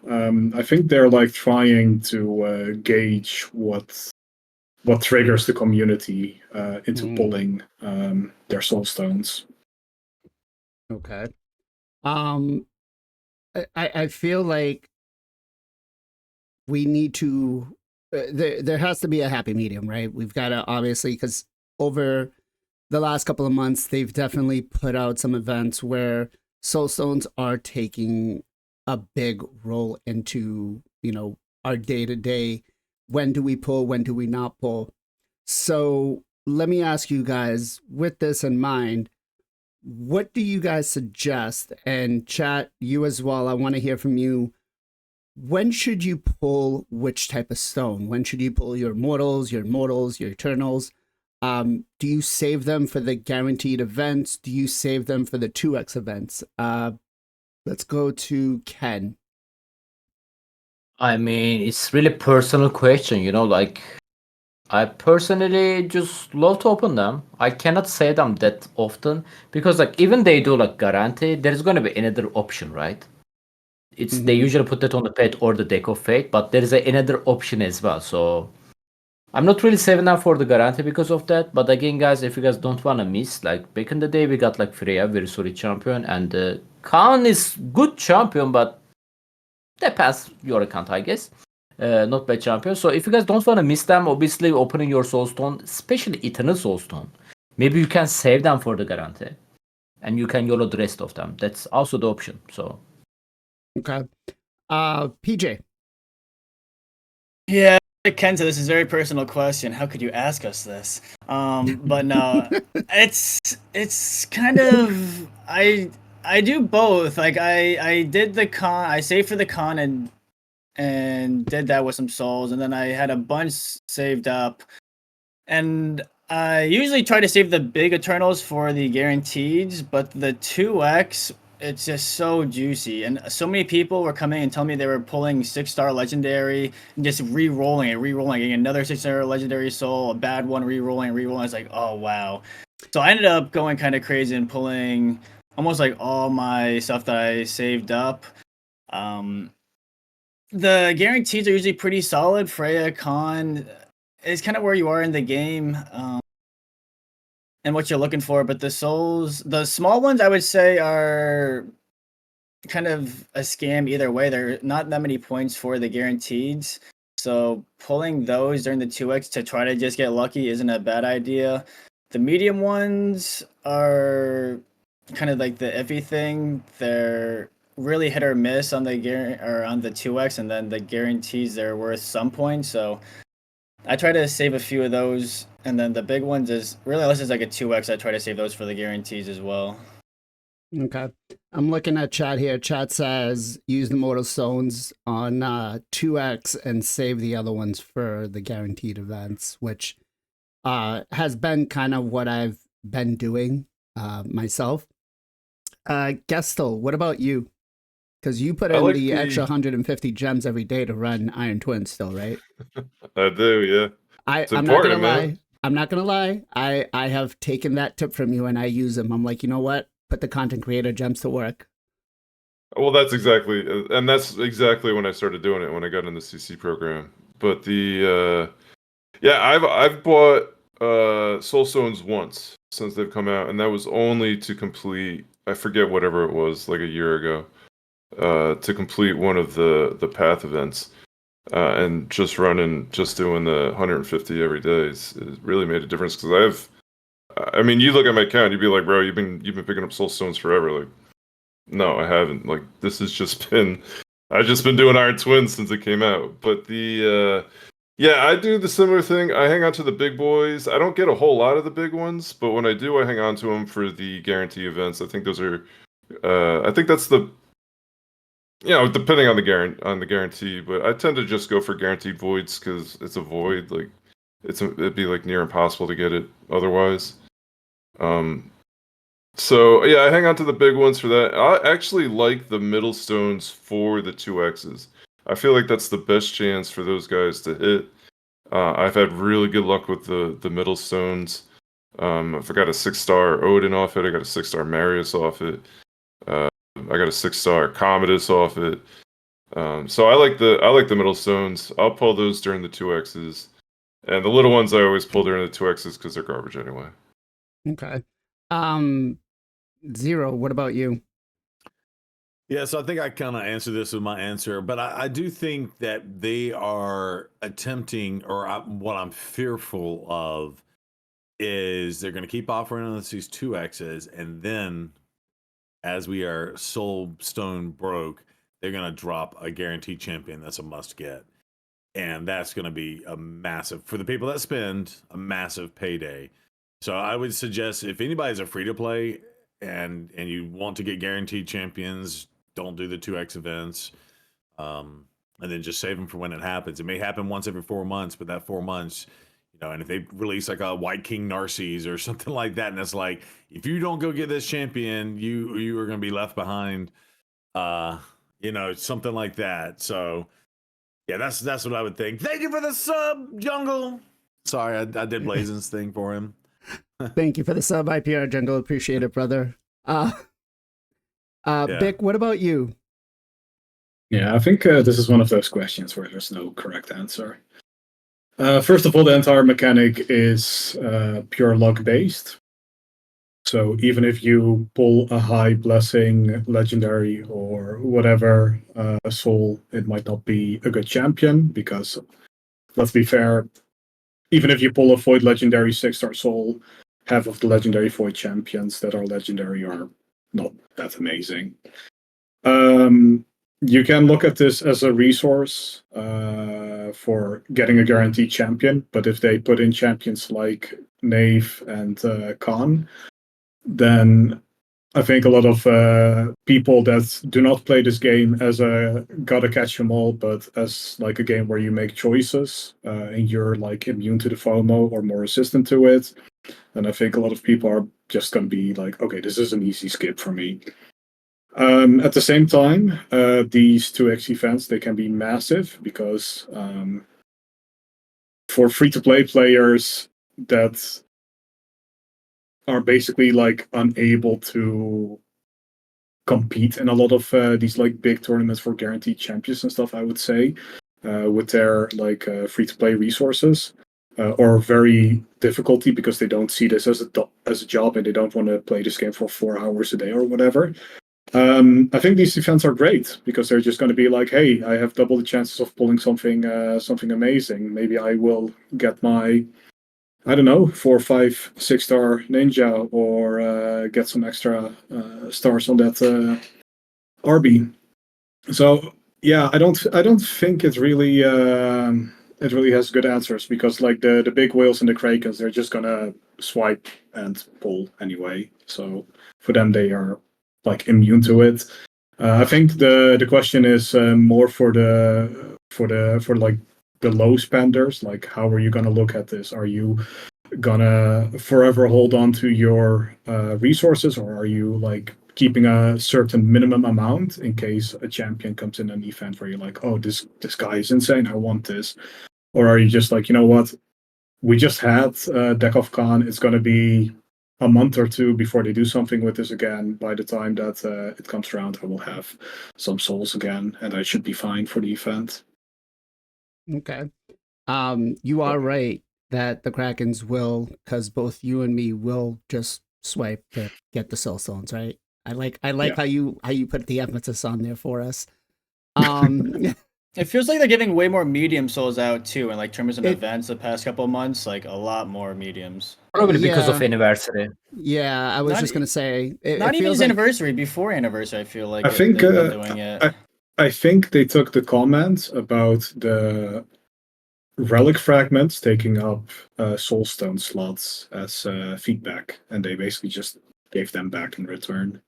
I think they're like trying to gauge what triggers the community into pulling their Soulstones. Okay. I feel like we need to there has to be a happy medium, right? We've got to obviously, because over the last couple of months they've definitely put out some events where soulstones are taking a big role into, you know, our day-to-day. When do we pull, when do we not pull? So let me ask you guys, with this in mind, what do you guys suggest? And chat, you as well, I want to hear from you. When should you pull which type of stone? When should you pull your mortals, your eternals? Do you save them for the guaranteed events? Do you save them for the 2x events? Let's go to Ken. I mean, it's really personal question, you know, like I personally just love to open them. I cannot say them that often because like even they do like guarantee, there's gonna be another option, right? It's they usually put that on the pet or the deck of fate, but there is another option as well. So I'm not really saving up for the guarantee because of that. But again, guys, if you guys don't wanna miss, like back in the day, we got like Freya, very solid champion, and Khan is good champion, but depends your account, I guess. Not bad champion. So if you guys don't wanna miss them, obviously opening your Soulstone, especially Eternal Soulstone, maybe you can save them for the guarantee, and you can YOLO the rest of them. That's also the option. So. Okay. PJ. Yeah, Kenta, this is a very personal question. How could you ask us this? But no, it's kind of I do both. Like I did the con, I saved for the con and did that with some souls, and then I had a bunch saved up, and I usually try to save the big Eternals for the guaranteeds, but the 2x, it's just so juicy. And so many people were coming and telling me they were pulling 6-star legendary and just re-rolling it, getting another 6-star legendary soul, a bad one, re-rolling. It's like, oh wow. So I ended up going kind of crazy and pulling almost like all my stuff that I saved up. The guarantees are usually pretty solid. Freya, Khan is kind of where you are in the game. And what you're looking for, but the souls, the small ones, I would say are kind of a scam either way. There are not that many points for the guaranteeds, so pulling those during the 2x to try to just get lucky isn't a bad idea. The medium ones are kind of like the iffy thing. They're really hit or miss on the or on the 2x, and then the guarantees they're worth some points. So I try to save a few of those, and then the big ones is really, unless it's like a 2x, I try to save those for the guarantees as well. Okay. I'm looking at chat here. Chat says use the mortal stones on 2x and save the other ones for the guaranteed events, which has been kind of what I've been doing myself. Gestel, what about you? Because you put in like the extra 150 gems every day to run Iron Twin still, right? I do, yeah. It's I'm not gonna important, lie. man. I'm not gonna lie. I have taken that tip from you and I use them. I'm like, you know what? Put the content creator gems to work. Well, that's exactly when I started doing it, when I got in the CC program. But yeah, I've bought Soulstones once since they've come out, and that was only to complete, I forget whatever it was, like a year ago, to complete one of the path events. and just doing the 150 every day is really made a difference. Because I mean, you look at my account, you'd be like, bro, you've been picking up Soulstones forever. Like, no, I haven't. Like, this has just been, I've just been doing Iron Twins since it came out. But yeah, I do the similar thing. I hang on to the big boys. I don't get a whole lot of the big ones, but when I do, I hang on to them for the guarantee events. I think those are, I think that's the, depending on the guarantee, but I tend to just go for guaranteed voids because it's a void. Like, it'd be like near impossible to get it otherwise. So yeah, I hang on to the big ones for that. I actually like the middle stones for the 2Xs. I feel like that's the best chance for those guys to hit. I've had really good luck with the middle stones. I got a 6-star Odin off it. I got a 6-star Marius off it. I got a 6-star Commodus off it. So I like the middle stones. I'll pull those during the 2Xs, and the little ones I always pull during the 2Xs because they're garbage anyway. Okay. Zero, what about you? Yeah, so I think I kind of answered this with my answer, but I do think that they are attempting, or what I'm fearful of is they're going to keep offering us these 2Xs, and then as we are Soulstone broke, they're going to drop a guaranteed champion that's a must get. And that's going to be a massive, for the people that spend, a massive payday. So I would suggest if anybody's a free to play and you want to get guaranteed champions, don't do the 2X events. And then just save them for when it happens. It may happen once every 4 months, but that 4 months, and if they release like a White King Narses or something like that, and it's like, if you don't go get this champion, you are going to be left behind, something like that. So yeah, that's what I would think. Thank you for the sub, Jungle. Sorry, I did Blazen's thing for him. Thank you for the sub, IPR Jungle. Appreciate it, brother. Yeah. Bick, what about you? Yeah, I think this is one of those questions where there's no correct answer. First of all, the entire mechanic is pure luck based. So even if you pull a high blessing, legendary, or whatever soul, it might not be a good champion because, let's be fair, even if you pull a void legendary 6-star soul, half of the legendary void champions that are legendary are not that amazing. You can look at this as a resource for getting a guaranteed champion, but if they put in champions like Knave and Khan, then I think a lot of people that do not play this game as a gotta catch them all, but as like a game where you make choices and you're like immune to the FOMO or more resistant to it, and I think a lot of people are just going to be like, okay, this is an easy skip for me. At the same time, these 2X events, they can be massive because for free-to-play players that are basically like unable to compete in a lot of these like big tournaments for guaranteed champions and stuff, I would say, with their like free-to-play resources, or very difficulty because they don't see this as a job and they don't want to play this game for 4 hours a day or whatever. I think these events are great because they're just going to be like, hey, I have double the chances of pulling something amazing. Maybe I will get my, I don't know, 4, 5, 6-star ninja, or get some extra stars on that RB. So yeah, I don't think it really has good answers because like the big whales and the krakens, they're just gonna swipe and pull anyway. So for them, they are like immune to it. I think the question is more for like the low spenders. Like, how are you gonna look at this? Are you gonna forever hold on to your resources, or are you like keeping a certain minimum amount in case a champion comes in an event where you're like, oh, this guy is insane, I want this? Or are you just like, you know what, we just had Deck of Khan, it's going to be a month or two before they do something with this again. By the time that it comes around, I will have some souls again and I should be fine for the event. Okay. You are right that the Krakens will, because both you and me will just swipe to get the Soulstones, right? I like Yeah. how you put the emphasis on there for us. It feels like they're giving way more medium souls out too, and like tournaments and It- events the past couple of months, like a lot more mediums. Probably because Yeah. of anniversary. Yeah, I was Not just gonna say Not it even feels his like anniversary, before anniversary, I feel like I think they've been doing it. I think they took the comment about the relic fragments taking up Soulstone slots as feedback, and they basically just gave them back in return.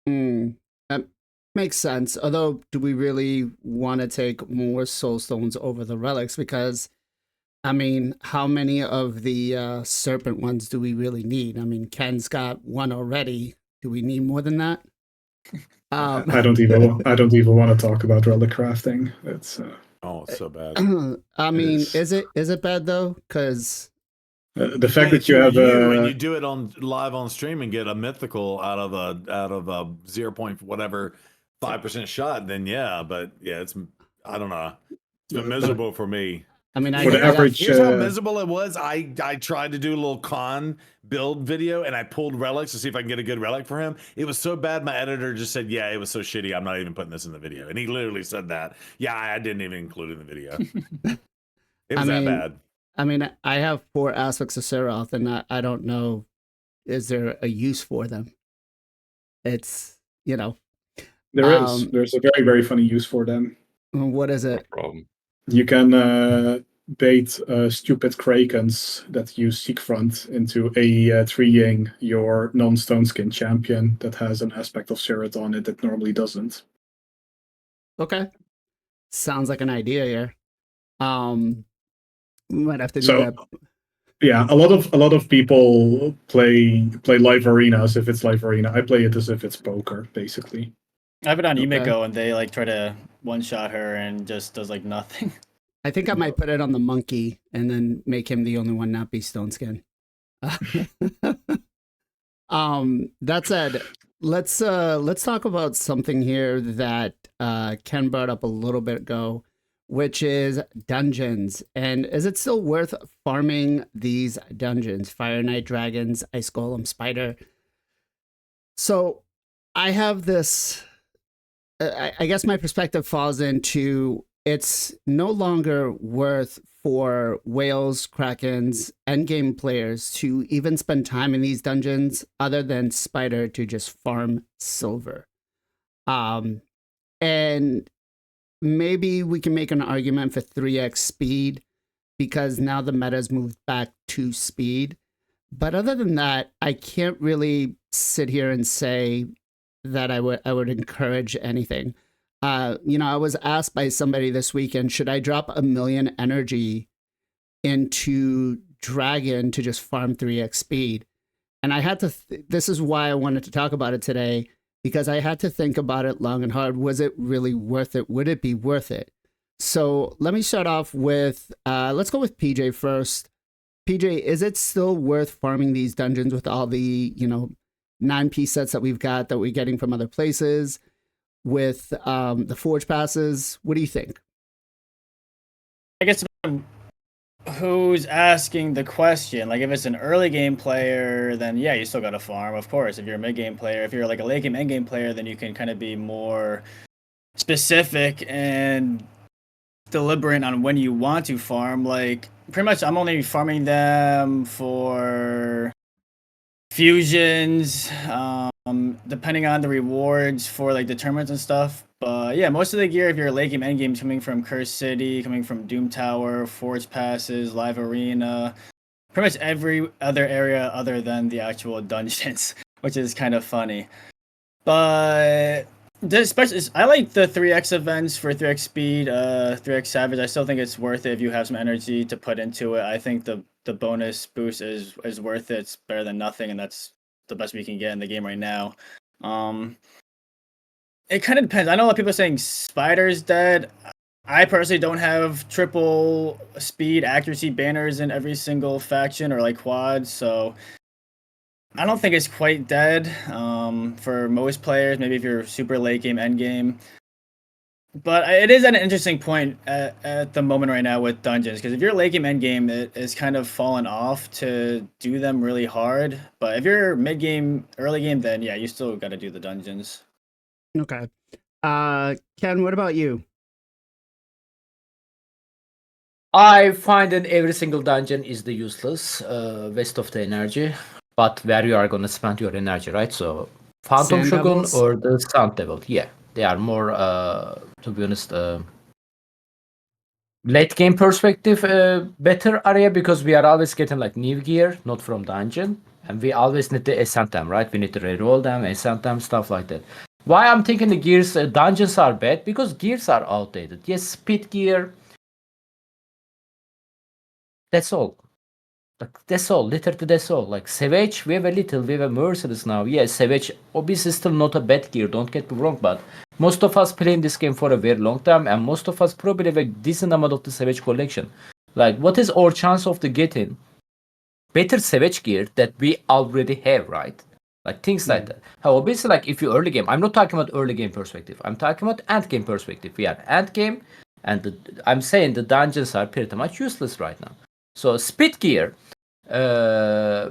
that makes sense. Although, do we really want to take more soul stones over the relics? Because I mean, how many of the serpent ones do we really need? I mean, Ken's got one already. Do we need more than that? I don't even want to talk about relic crafting. It's Oh, it's so bad. I mean, is. is it bad though? Because the fact Yeah, that you if have you're and you do it on live on stream and get a mythical out of a 0. Whatever 5% shot, then yeah. But yeah, it's I don't know. It's been miserable for me. I mean, For the average, Here's how miserable it was. I tried to do a little con build video and I pulled relics to see if I can get a good relic for him. It was so bad, my editor just said, "Yeah, it was so shitty. I'm not even putting this in the video." And he literally said that. Yeah, I didn't even include it in the video. It was that bad. I mean, I have 4 aspects of Seroth, and I don't know, is there a use for them? It's, you know. There's a very, very funny use for them. What is No it? problem. You can bait stupid krakens that use Seekfront into treeing your non-stone skin champion that has an aspect of Sirith on it that normally doesn't. Okay. Sounds like an idea here. We might have to do So that. yeah, a lot of people play live arena as if it's live arena. I play it as if it's poker, basically. I have it on Okay. Emiko, and they like try to one-shot her and just does like nothing. I think I might put it on the monkey and then make him the only one not be stone skin. That said, let's talk about something here that Ken brought up a little bit ago, which is dungeons. And is it still worth farming these dungeons? Fire Knight, Dragons, Ice Golem, Spider. So I have this, I guess my perspective falls into, it's no longer worth for whales, krakens, endgame players to even spend time in these dungeons other than Spider to just farm silver. And maybe we can make an argument for 3x speed because now the meta's moved back to speed. But other than that, I can't really sit here and say that I would encourage anything. I was asked by somebody this weekend, should I drop 1 million energy into Dragon to just farm 3x speed? And I had to, this is why I wanted to talk about it today, because I had to think about it long and hard. Was it really worth it? Would it be worth it? So let me start off with, let's go with PJ first. PJ, is it still worth farming these dungeons with all the, 9-piece sets that we've got that we're getting from other places? With the forge passes, what do you think? I guess who's asking the question? Like, if it's an early game player, then yeah, you still got to farm, of course. If you're a mid game player, if you're like a late game, end game player, then you can kind of be more specific and deliberate on when you want to farm. Like, pretty much, I'm only farming them for fusions, depending on the rewards for like the tournaments and stuff. But yeah, most of the gear, if you're late game, end game, coming from Cursed City, coming from Doom Tower, Forge Passes, Live Arena, pretty much every other area other than the actual dungeons, which is kind of funny. But especially, I like the 3x events for 3x speed, 3x savage. I still think it's worth it if you have some energy to put into it. I think the bonus boost is worth it. It's better than nothing, and that's the best we can get in the game right now. It kind of depends. I know a lot of people are saying Spider's dead. I personally don't have triple speed accuracy banners in every single faction or like quads, so I don't think it's quite dead for most players. Maybe if you're super late game, end game. But it is at an interesting point at the moment right now with dungeons, because if you're late game, end game, it is kind of fallen off to do them really hard. But if you're mid game, early game, then yeah, you still got to do the dungeons. Okay. Ken, what about you? I find in every single dungeon is the useless waste of the energy, but where you are gonna spend your energy, right? So Phantom Sand Shogun Devils? or the Sound Devil, yeah, they are more, to be honest, late game perspective, better area because we are always getting like new gear, not from dungeon, and we always need to ascend them, right? We need to reroll them, ascend them, stuff like that. Why I'm thinking the gears dungeons are bad because gears are outdated. Yes, speed gear. That's all. Like that's all. Literally that's all. Like Savage, we have a little, we have a Mercedes now. Yeah, Savage obviously is still not a bad gear. Don't get me wrong, but most of us playing this game for a very long time, and most of us probably have a decent amount of the Savage collection. Like, what is our chance of the getting better Savage gear that we already have, right? Like things like that. How obviously, like if you early game, I'm not talking about early game perspective. I'm talking about end game perspective. We are end game, and I'm saying the dungeons are pretty much useless right now. So speed gear. Uh,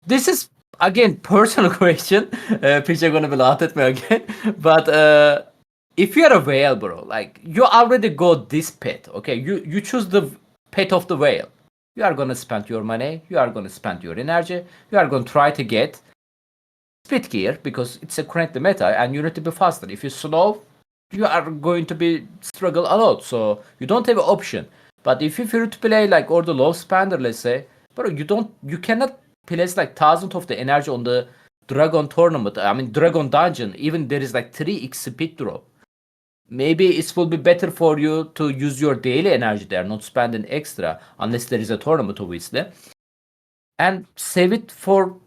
this is again personal question. People are gonna be laughed at me again, but if you're a whale, bro, like you already got this pet. Okay, you choose the pet of the whale. You are gonna spend your money. You are gonna spend your energy. You are gonna try to get speed gear because it's a currently meta, and you need to be faster. If you slow, you are going to be struggle a lot. So you don't have an option. But if you feel to play like or the low spender, let's say, bro, you cannot place like thousands of the energy on the Dragon tournament. I mean Dragon dungeon. Even there is like 3x speed drop. Maybe it will be better for you to use your daily energy there, not spending extra unless there is a tournament, obviously, and save it for.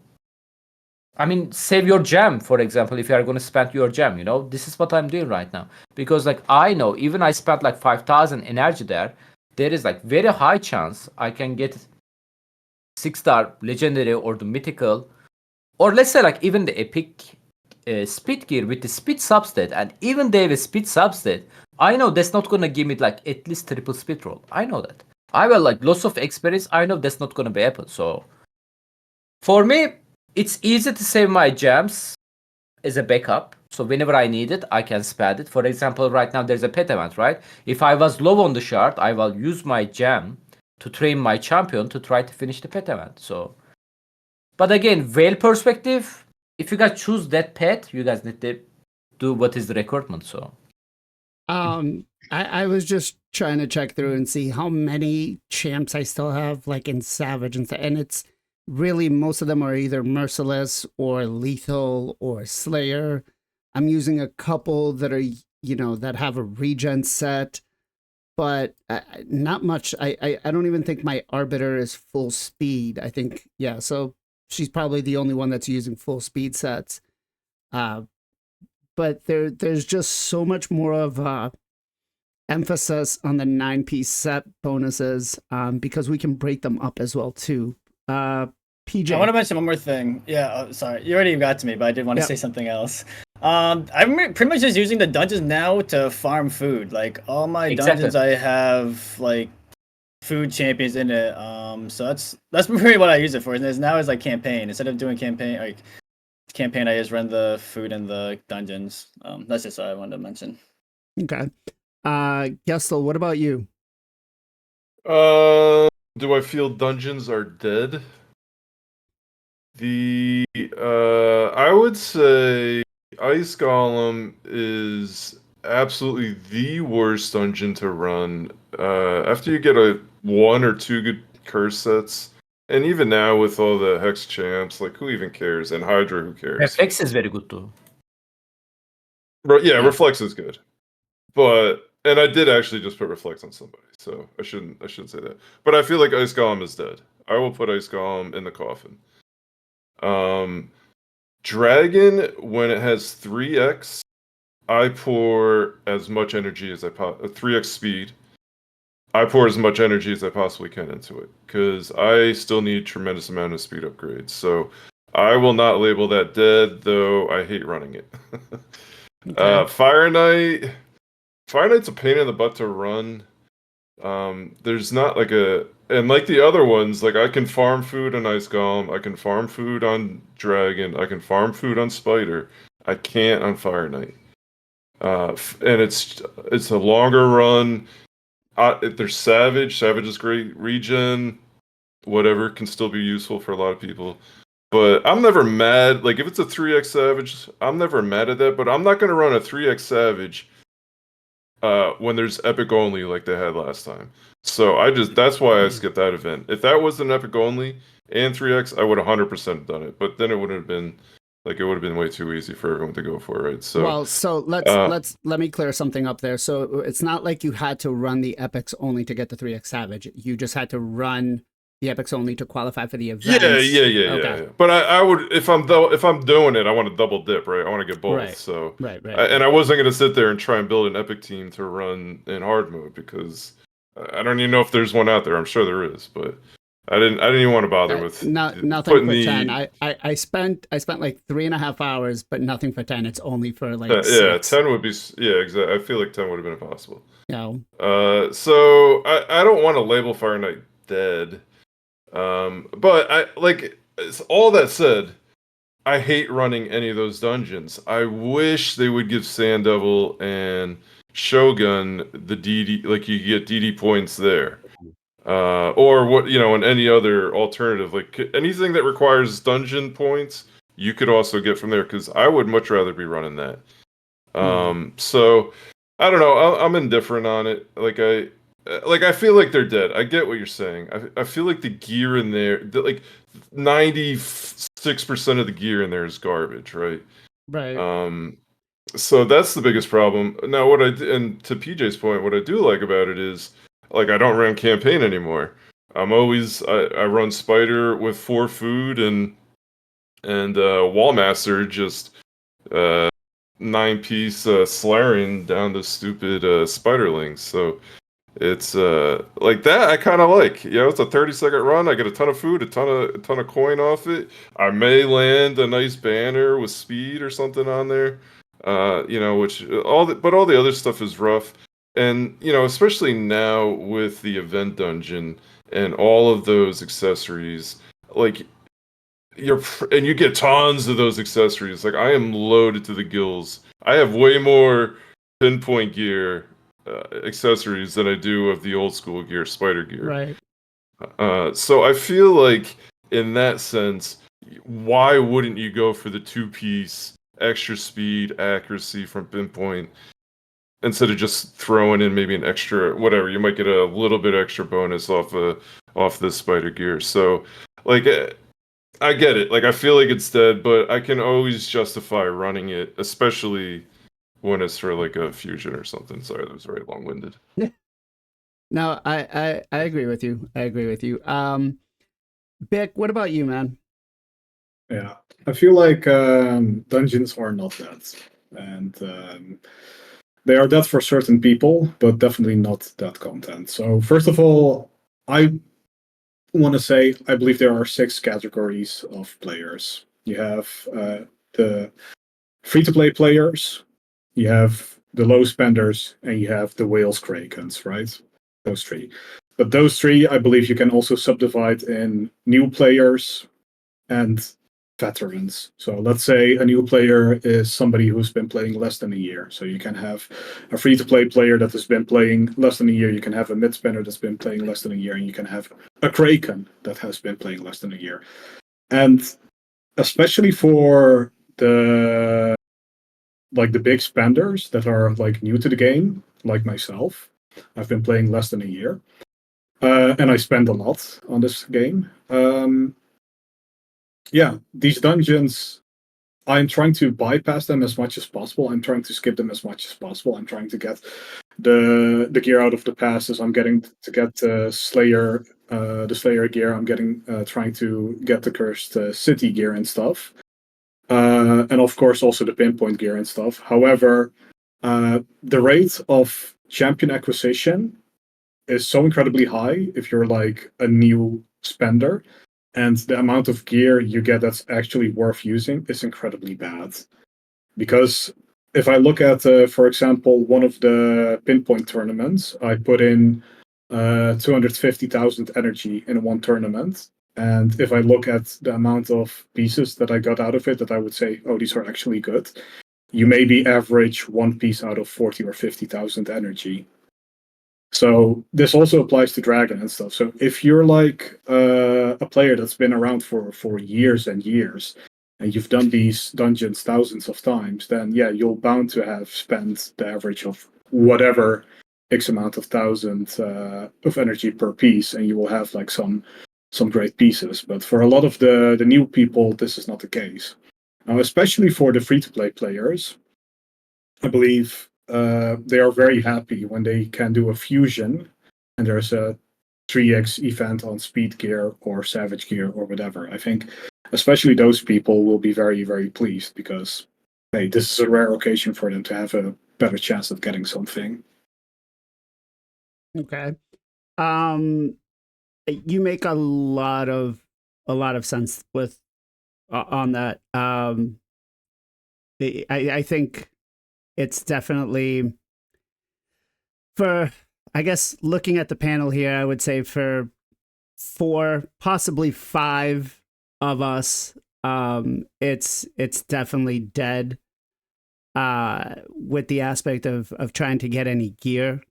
I mean, save your gem, for example, if you are going to spend your gem, this is what I'm doing right now. Because, like, I know, even I spent like 5,000 energy there is like very high chance I can get 6-star legendary or the mythical, or let's say like even the epic speed gear with the speed substat, and even they have a speed substat, I know that's not going to give me like at least triple speed roll. I know that. I will like lots of experience. I know that's not going to be happen. So, for me, it's easy to save my gems as a backup. So whenever I need it, I can spend it. For example, right now there's a pet event, right? If I was low on the shard, I will use my gem to train my champion to try to finish the pet event. So, but again, whale perspective, if you guys choose that pet, you guys need to do what is the requirement. So, I was just trying to check through and see how many champs I still have, like in Savage and it's really most of them are either merciless or lethal or slayer. I'm using a couple that are that have a regen set, but not much. I don't even think my arbiter is full speed. I think so she's probably the only one that's using full speed sets. But there's just so much more of emphasis on the 9-piece set bonuses because we can break them up as well too. PJ, I want to mention one more thing. Yeah, sorry, you already got to me, but I did want to say something else. I'm pretty much just using the dungeons now to farm food. Like all my dungeons, I have like food champions in it. So that's pretty what I use it for. And now is like campaign instead of doing campaign. I just run the food in the dungeons. That's just what I wanted to mention. Okay. Gestel, what about you? Do I feel dungeons are dead? I would say Ice Golem is absolutely the worst dungeon to run. After you get one or two good curse sets, and even now with all the Hex champs, like who even cares? And Hydra, who cares? Reflex is very good too. Yeah, Reflex is good. And I did actually just put Reflex on somebody, so I shouldn't say that. But I feel like Ice Golem is dead. I will put Ice Golem in the coffin. Dragon, when it has 3x, I pour as much energy as 3x speed. I pour as much energy as I possibly can into it because I still need tremendous amount of speed upgrades. So I will not label that dead, though I hate running it. Okay. Fire Knight's a pain in the butt to run. There's not like and like the other ones, like I can farm food on Ice Golem, I can farm food on Dragon, I can farm food on Spider. I can't on Fire Knight. And it's a longer run. if there's Savage. Savage is great. Regen, whatever, can still be useful for a lot of people. But I'm never mad. Like, if it's a 3x Savage, I'm never mad at that. But I'm not going to run a 3x Savage when there's Epic only like they had last time. So that's why I skipped that event. If that was an Epic only and 3x, I would 100% done it. But then it would have been way too easy for everyone to go for, right? So well, so let me clear something up there. So it's not like you had to run the epics only to get the 3x Savage. You just had to run the epics only to qualify for the event. Yeah. But I would, if I'm doing it, I want to double dip, right? I want to get both. Right. So Right. and I wasn't going to sit there and try and build an epic team to run in hard mode because I don't even know if there's one out there. I'm sure there is, but I didn't even want to bother with nothing putting for the 10. I spent like 3.5 hours, but nothing for 10. It's only for like yeah, 6. 10 would be exactly. I feel like 10 would have been impossible. No. So I don't want to label Fire Knight dead. But all that said, I hate running any of those dungeons. I wish they would give Sand Devil and Shogun the DD, like you get DD points there. Or what, and any other alternative, like anything that requires dungeon points, you could also get from there, because I would much rather be running that. So I don't know. I'm indifferent on it. I feel like they're dead. I get what you're saying. I feel like the gear in there, like 96% of the gear in there is garbage, right? Right. So that's the biggest problem. Now, and to PJ's point, what I do like about it is, like, I don't run campaign anymore. I run Spider with 4 food and Wallmaster just 9-piece slaring down the stupid spiderlings. So it's like that. I kind of like. It's a 30-second run. I get a ton of food, a ton of coin off it. I may land a nice banner with speed or something on there. But all the other stuff is rough. And especially now with the event dungeon and all of those accessories, like you get tons of those accessories. Like, I am loaded to the gills. I have way more pinpoint gear accessories than I do of the old school gear, spider gear. Right. So I feel like in that sense, why wouldn't you go for the 2-piece extra speed, accuracy from pinpoint instead of just throwing in maybe an extra whatever? You might get a little bit extra bonus off the spider gear. So like, I get it. Like, I feel like it's dead, but I can always justify running it, especially when it's for like a fusion or something. Sorry, that was very long-winded. No, I agree with you. Bick, what about you, man? Yeah, I feel like dungeons are not that, and they are that for certain people, but definitely not that content. So first of all, I want to say I believe there are 6 categories of players. You have the free-to-play players, you have the low spenders, and you have the whales krakens, right? Those 3. But those 3, I believe you can also subdivide in new players and veterans. So let's say a new player is somebody who's been playing less than a year. So you can have a free-to-play player that has been playing less than a year. You can have a mid-spender that's been playing less than a year, and you can have a kraken that has been playing less than a year. And especially for the big spenders that are like new to the game, like myself, I've been playing less than a year, and I spend a lot on this game. These dungeons, I'm trying to bypass them as much as possible. I'm trying to skip them as much as possible. I'm trying to get the gear out of the passes. I'm getting to get the Slayer gear. I'm trying to get the Cursed City gear and stuff. And of course also the pinpoint gear and stuff. However, the rate of champion acquisition is so incredibly high if you're like a new spender, and the amount of gear you get that's actually worth using is incredibly bad. Because if I look at, for example, one of the pinpoint tournaments, I put in 250,000 energy in one tournament. And if I look at the amount of pieces that I got out of it, that I would say, oh, these are actually good, you maybe average 1 piece out of 40 or 50,000 energy. So this also applies to Dragon and stuff. So if you're like a player that's been around for years and years, and you've done these dungeons thousands of times, then yeah, you're bound to have spent the average of whatever X amount of thousand of energy per piece, and you will have like some great pieces. But for a lot of the new people, this is not the case. Now, especially for the free to play players, I believe they are very happy when they can do a fusion and there's a 3x event on speed gear or savage gear or whatever. I think especially those people will be very, very pleased because, hey, this is a rare occasion for them to have a better chance of getting something. Okay. You make a lot of sense with on that. I think it's definitely for, I guess, looking at the panel here, I would say for 4, possibly 5 of us, it's definitely dead with the aspect of trying to get any gear.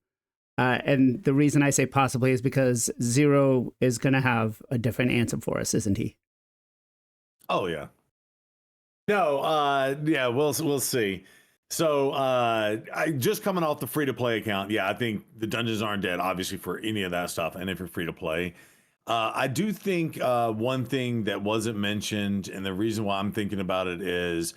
And the reason I say possibly is because Zero is going to have a different answer for us, isn't he? Oh yeah. No, yeah, we'll see. So I just coming off the free to play account, yeah, I think the dungeons aren't dead, obviously, for any of that stuff, and if you're free to play. I do think one thing that wasn't mentioned, and the reason why I'm thinking about it is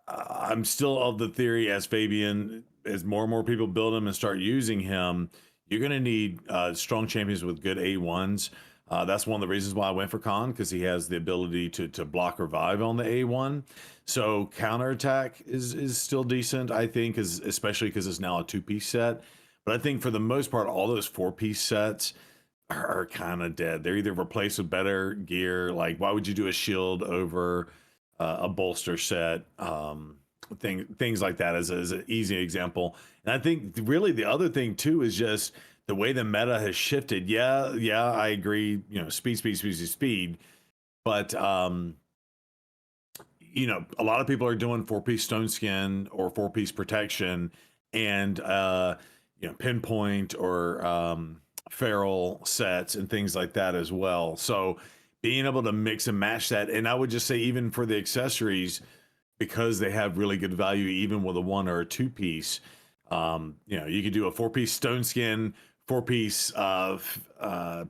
I'm still of the theory, as Fabian, as more and more people build him and start using him, you're going to need strong champions with good A1s. That's one of the reasons why I went for Khan, because he has the ability to block revive on the A1. So counterattack is still decent, I think, especially because it's now a 2-piece set. But I think for the most part, all those 4-piece sets are kind of dead. They're either replaced with better gear. Like, why would you do a shield over a bolster set? Things like that as an easy example. And I think really the other thing too is just the way the meta has shifted. Yeah, I agree. Speed. But a lot of people are doing 4-piece stone skin or 4-piece protection, and pinpoint or feral sets and things like that as well. So being able to mix and match that, and I would just say even for the accessories, because they have really good value, even with a 1 or a 2-piece. You could do a 4-piece stone skin, 4-piece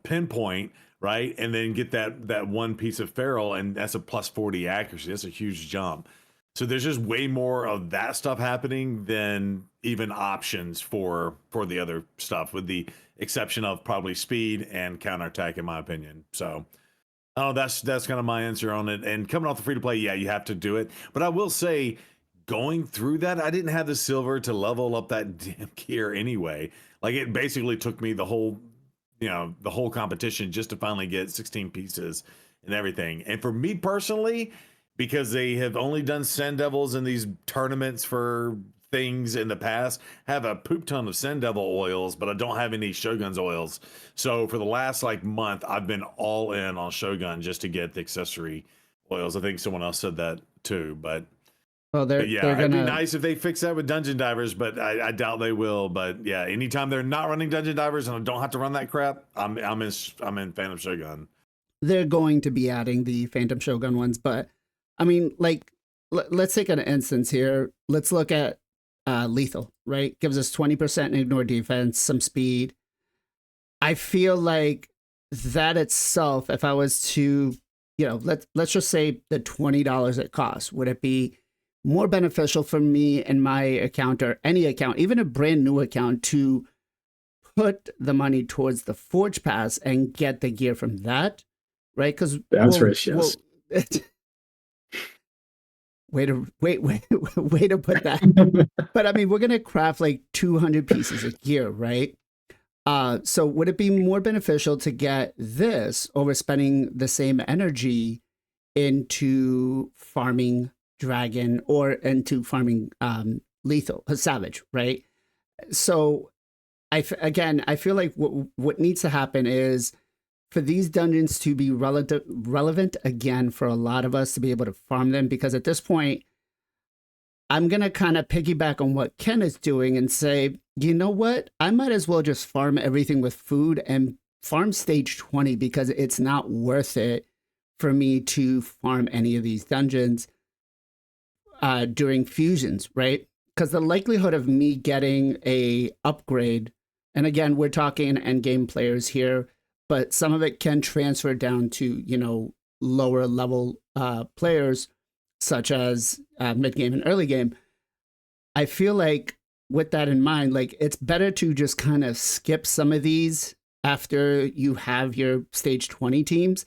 pinpoint, right, and then get that 1 piece of feral, and that's a plus 40 accuracy. That's a huge jump. So there's just way more of that stuff happening than even options for the other stuff, with the exception of probably speed and counterattack, in my opinion. So oh, that's kind of my answer on it. And coming off the free to play, yeah, you have to do it. But I will say, going through that, I didn't have the silver to level up that damn gear anyway. Like, it basically took me the whole competition just to finally get 16 pieces and everything. And for me personally, because they have only done Sand Devils in these tournaments for things in the past, have a poop ton of Sand Devil oils, but I don't have any Shogun's oils. So for the last month, I've been all in on Shogun just to get the accessory oils. I think someone else said that too, but yeah, it'd be nice if they fix that with Dungeon Divers, but I doubt they will. But yeah, anytime they're not running Dungeon Divers and I don't have to run that crap, I'm in Phantom Shogun. They're going to be adding the Phantom Shogun ones, but I mean, let's take an instance here. Let's look at lethal, right? Gives us 20% ignore defense, some speed. I feel like that itself, if I was to, let's just say the $20 it costs, would it be more beneficial for me and my account, or any account, even a brand new account, to put the money towards the Forge Pass and get the gear from that, right? Because the answer is yes. Way to put that. But I mean, we're gonna craft 200 pieces of gear, right? So would it be more beneficial to get this over spending the same energy into farming dragon or into farming lethal savage, right? So I feel like what needs to happen is for these dungeons to be relevant again for a lot of us to be able to farm them, because at this point, I'm going to kind of piggyback on what Ken is doing and say, you know what? I might as well just farm everything with food and farm stage 20 because it's not worth it for me to farm any of these dungeons during fusions, right? Because the likelihood of me getting a upgrade, and again, we're talking end game players here, but some of it can transfer down to, you know, lower level players such as mid game and early game. I feel like with that in mind, like it's better to just kind of skip some of these after you have your stage 20 teams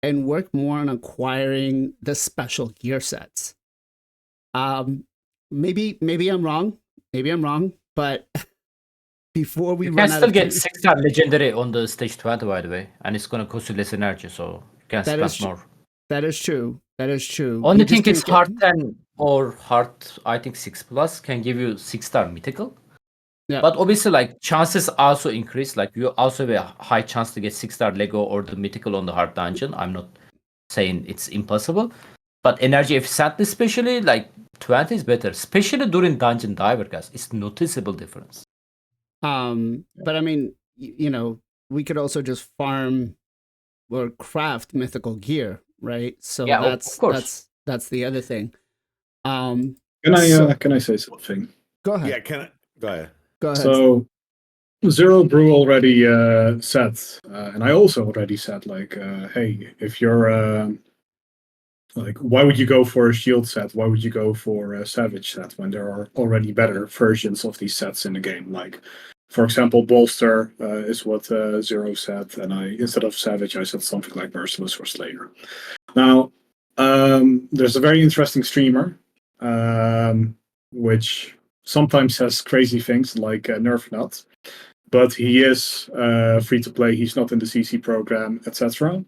and work more on acquiring the special gear sets. Maybe I'm wrong. Maybe I'm wrong, but before we You run can out still of get time, 6-star legendary on the stage 20, by the way, and it's gonna cost you less energy, so you can that spend is more. that is true. That is true. Only You just thing is can't get hard 10 or hard, I think 6+ can give you 6-star mythical. yeah. But obviously, like chances also increase. Like you also have a high chance to get 6-star Lego or the mythical on the hard dungeon. I'm not saying it's impossible, but energy efficiently, especially like 20 is better, especially during dungeon diver, guys. It's noticeable difference. But I mean, you know, we could also just farm or craft mythical gear, right? So Yeah, of course. that's the other thing. Um, Can I say something? go ahead. Yeah, go ahead. Go ahead. So Zero Brew already said, and I also already said, like, hey, if you're like, why would you go for a shield set? Why would you go for a savage set when there are already better versions of these sets in the game? Like, for example, bolster is what Zero said, and I instead of savage, I said something like merciless or slayer. Now, there's a very interesting streamer, which sometimes says crazy things like Nerf Nut, but he is free to play. He's not in the CC program, etc.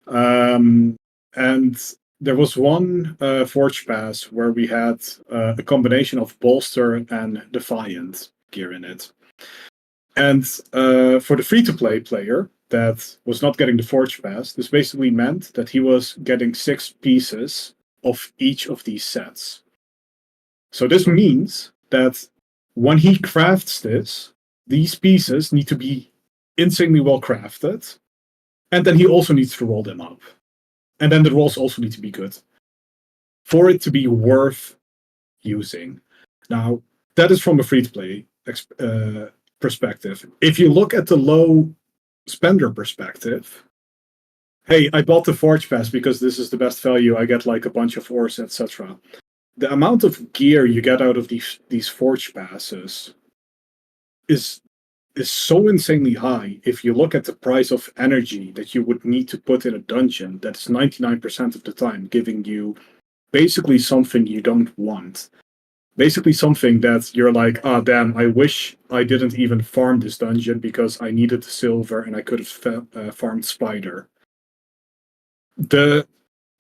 And there was one Forge Pass where we had a combination of Bolster and Defiant gear in it. And for the free-to-play player that was not getting the Forge Pass, this basically meant that he was getting 6 pieces of each of these sets. So this means that when he crafts this, these pieces need to be insanely well crafted, and then he also needs to roll them up. And then the rolls also need to be good for it to be worth using. Now, that is from a free-to-play perspective. If you look at the low spender perspective, hey, I bought the Forge Pass because this is the best value. I get like a bunch of ores, etc. The amount of gear you get out of these Forge Passes is so insanely high. If you look at the price of energy that you would need to put in a dungeon, that's 99% of the time giving you basically something you don't want. Basically something that you're like, ah, damn, I wish I didn't even farm this dungeon because I needed the silver and I could have farmed Spider.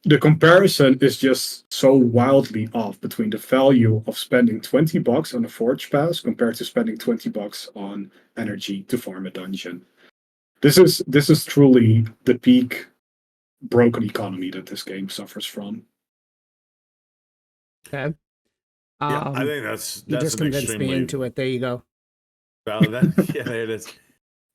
The comparison is just so wildly off between the value of spending $20 on a Forge Pass compared to spending $20 on energy to farm a dungeon. This is truly the peak broken economy that this game suffers from. Okay. Yeah, I think that's You just an convinced me extremely into it. There you go. valid. Yeah, there it is.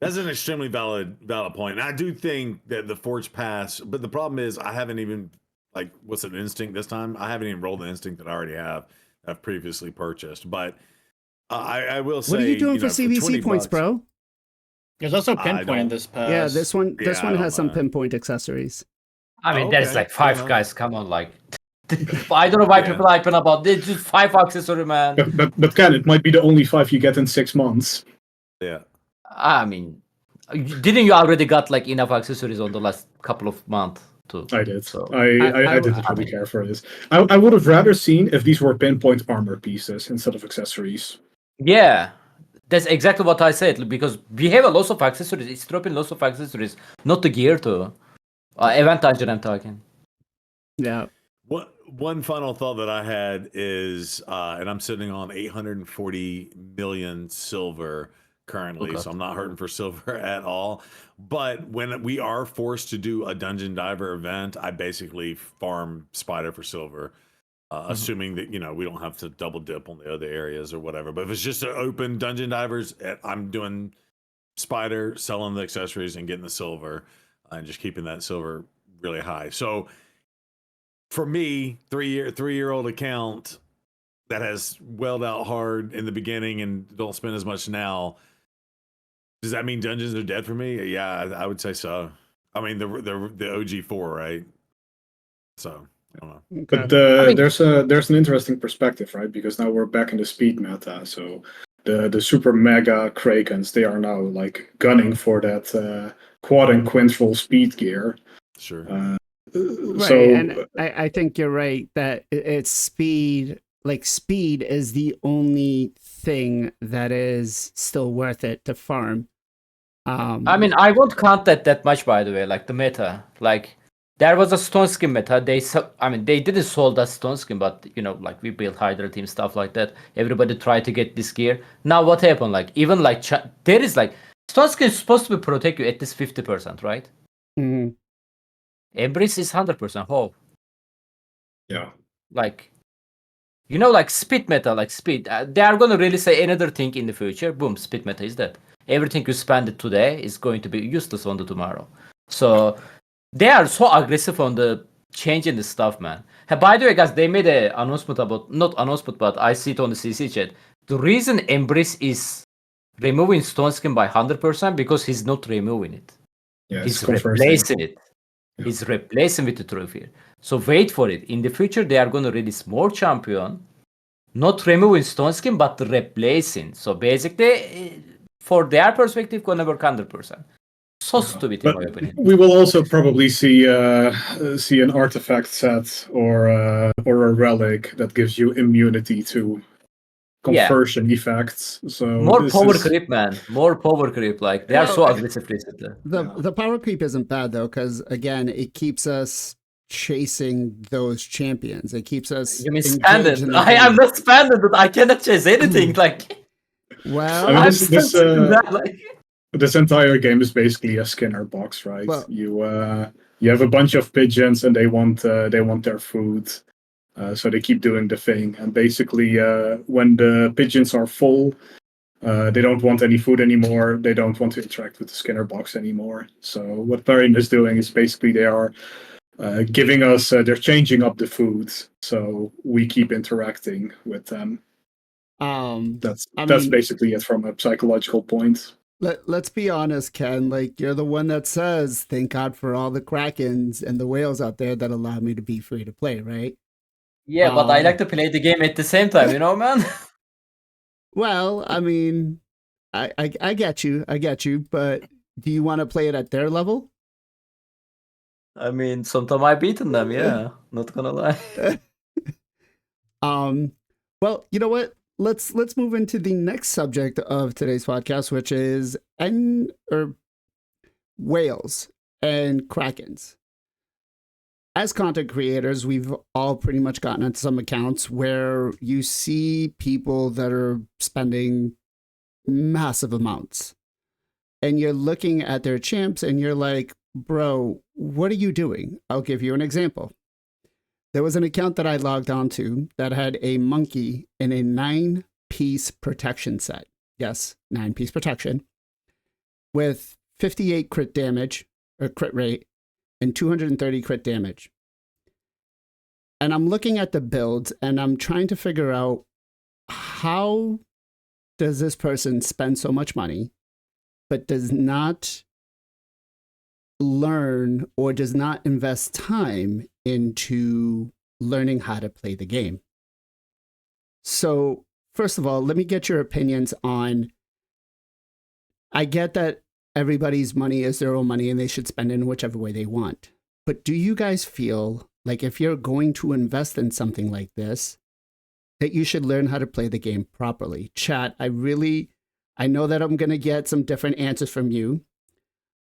That's an extremely valid point. And I do think that the Forge Pass, but the problem is I haven't even like what's an instinct this time? I haven't even rolled the instinct that I already have. I've previously purchased, but I will say, What are you doing for for CVC 20 points, bucks, bro? There's also I pinpoint in don't- this pass. Yeah, this one Yeah, I has don't some know. pinpoint accessories. I mean, Oh, there's okay, like fair 5 enough. guys. Come on, like I don't know why Yeah. people are hyping about this. Just 5 accessory, man. But Ken, it might be the only 5 you get in 6 months. Yeah. I mean, didn't you already got like enough accessories on the last couple of months too? I did. So I didn't really care for this. I would have rather seen if these were pinpoint armor pieces instead of accessories. yeah, that's exactly what I said because we have a lot of accessories. It's dropping lots of accessories, not the gear too. Event dungeon, I'm talking. Yeah. One final thought that I had is, and I'm sitting on 840 million silver currently, so I'm not hurting for silver at all. But when we are forced to do a dungeon diver event, I basically farm Spider for silver. assuming that we don't have to double dip on the other areas or whatever. But if it's just an open dungeon divers, I'm doing spider, selling the accessories and getting the silver, and just keeping that silver really high. So for me, three-year-old account that has welled out hard in the beginning and don't spend as much now, does that mean dungeons are dead for me? Yeah, I would say so. I mean, the OG4, right? So I don't know. Okay. But there's an interesting perspective, right? Because now we're back in the speed meta. So the super mega Krakens, they are now like gunning for that quad and quintuple speed gear. Sure. Right, So and I think you're right that it's speed. Like speed is the only thing that is still worth it to farm. I mean, I won't count that much, by the way. Like the meta, like there was a stone skin meta. They didn't sold us stone skin, but like we built Hydra team stuff like that. Everybody tried to get this gear. Now what happened? Like even like there is like stone skin is supposed to protect you at least 50%, right? Mhm. Embrace is 100%. How? yeah. Like like speed meta, like speed. They are gonna really say another thing in the future. Boom, speed meta is that. Everything you spend it today is going to be useless on the tomorrow. So they are so aggressive on the changing the stuff, man. Hey, by the way, guys, they made an announcement about not announcement, but I see it on the CC chat. The reason Embrace is removing Stone Skin by 100% because he's not removing it. Yeah, He's it's conversing. replacing it. Yeah. He's replacing with the trophy. So wait for it. In the future, they are going to release more champion, not removing Stone Skin, but replacing. So basically, for their perspective, gonna work 100%. So stupid in But my opinion. we will also probably see an artifact set or a relic that gives you immunity to conversion effects. So More this power is, creep, man. More power creep. Like they are so Well, aggressive recently. The power creep isn't bad though, because again, it keeps us chasing those champions. It keeps us. You mean engaged in spanded? the I am game. not spanded, but I cannot chase anything. Like Well, I mean, I'm this still doing that. Like this entire game is basically a Skinner box, right? Well- You have a bunch of pigeons and they want their food. So they keep doing the thing, and basically, when the pigeons are full, they don't want any food anymore. They don't want to interact with the Skinner box anymore. So what Varian is doing is basically they are giving us, they're changing up the foods, so we keep interacting with them. That's mean, basically it from a psychological point. let's be honest, Ken. Like you're the one that says, "Thank God for all the krakens and the whales out there that allow me to be free to play." Right? yeah, but I like to play the game at the same time, man. Well, I mean, I get you, but do you want to play it at their level? I mean, sometimes I beaten them. Yeah, not gonna lie. Well, you know what? Let's move into the next subject of today's podcast, which is whales and krakens. As content creators, we've all pretty much gotten into some accounts where you see people that are spending massive amounts, and you're looking at their champs, and you're like, "Bro, what are you doing?" I'll give you an example. There was an account that I logged onto that had a monkey in a 9-piece protection set. Yes, 9-piece protection with 58 crit damage or crit rate and 230 crit damage. And I'm looking at the builds and I'm trying to figure out how does this person spend so much money but does not learn or does not invest time into learning how to play the game. So, first of all, let me get your opinions on. I get that everybody's money is their own money and they should spend it in whichever way they want. But do you guys feel like if you're going to invest in something like this, that you should learn how to play the game properly? Chat, I know that I'm going to get some different answers from you.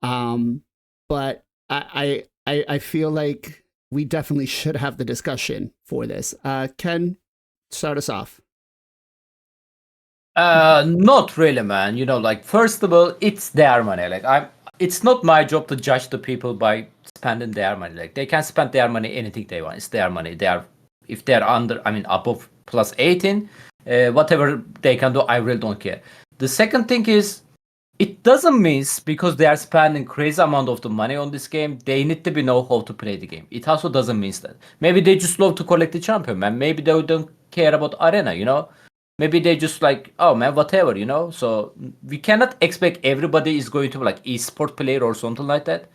But I feel like we definitely should have the discussion for this. Ken, start us off. Not really, man. Like first of all, it's their money. Like it's not my job to judge the people by spending their money. Like they can spend their money anything they want. It's their money. If they're above plus 18, whatever they can do, I really don't care. The second thing is, it doesn't mean because they are spending crazy amount of the money on this game, they need to know how to play the game. It also doesn't mean that. Maybe they just love to collect the champion, man. Maybe they don't care about arena, you know. Maybe they just like, oh man, whatever, you know. So we cannot expect everybody is going to be like esport player or something like that.